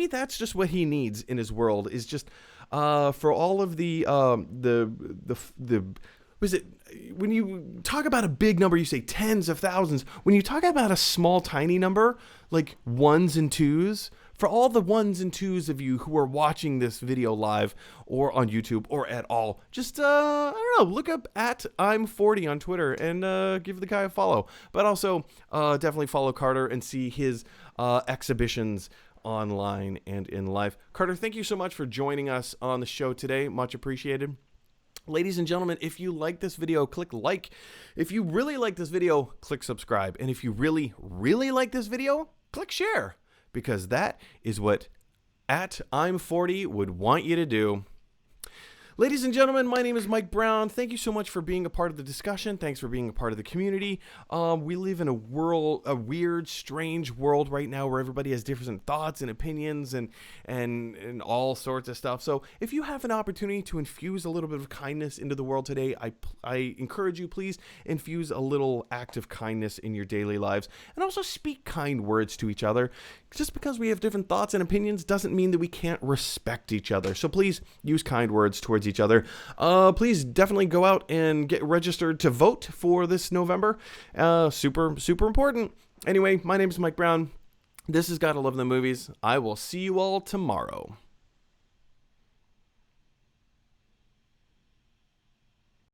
that's just what he needs in his world, is just for all of the was it when you talk about a big number, you say tens of thousands. When you talk about a small, tiny number like ones and twos, for all the ones and twos of you who are watching this video live or on YouTube or at all, just I don't know, look up at I'm 40 on Twitter and give the guy a follow. But also definitely follow Carter and see his exhibitions online and in life. Carter, thank you so much for joining us on the show today. Much appreciated. Ladies and gentlemen, if you like this video, click like. If you really like this video, click subscribe. And if you really, really like this video, click share. Because that is what at I'm 40 would want you to do. Ladies and gentlemen, my name is Mike Brown. Thank you so much for being a part of the discussion. Thanks for being a part of the community. We live in a weird, strange world right now where everybody has different thoughts and opinions and all sorts of stuff. So if you have an opportunity to infuse a little bit of kindness into the world today, I encourage you, please infuse a little act of kindness in your daily lives. And also speak kind words to each other. Just because we have different thoughts and opinions doesn't mean that we can't respect each other. So please use kind words towards each other. Please definitely go out and get registered to vote for this November. Super important. Anyway, my name is Mike Brown. This is Gotta Love Them Movies. I will see you all tomorrow.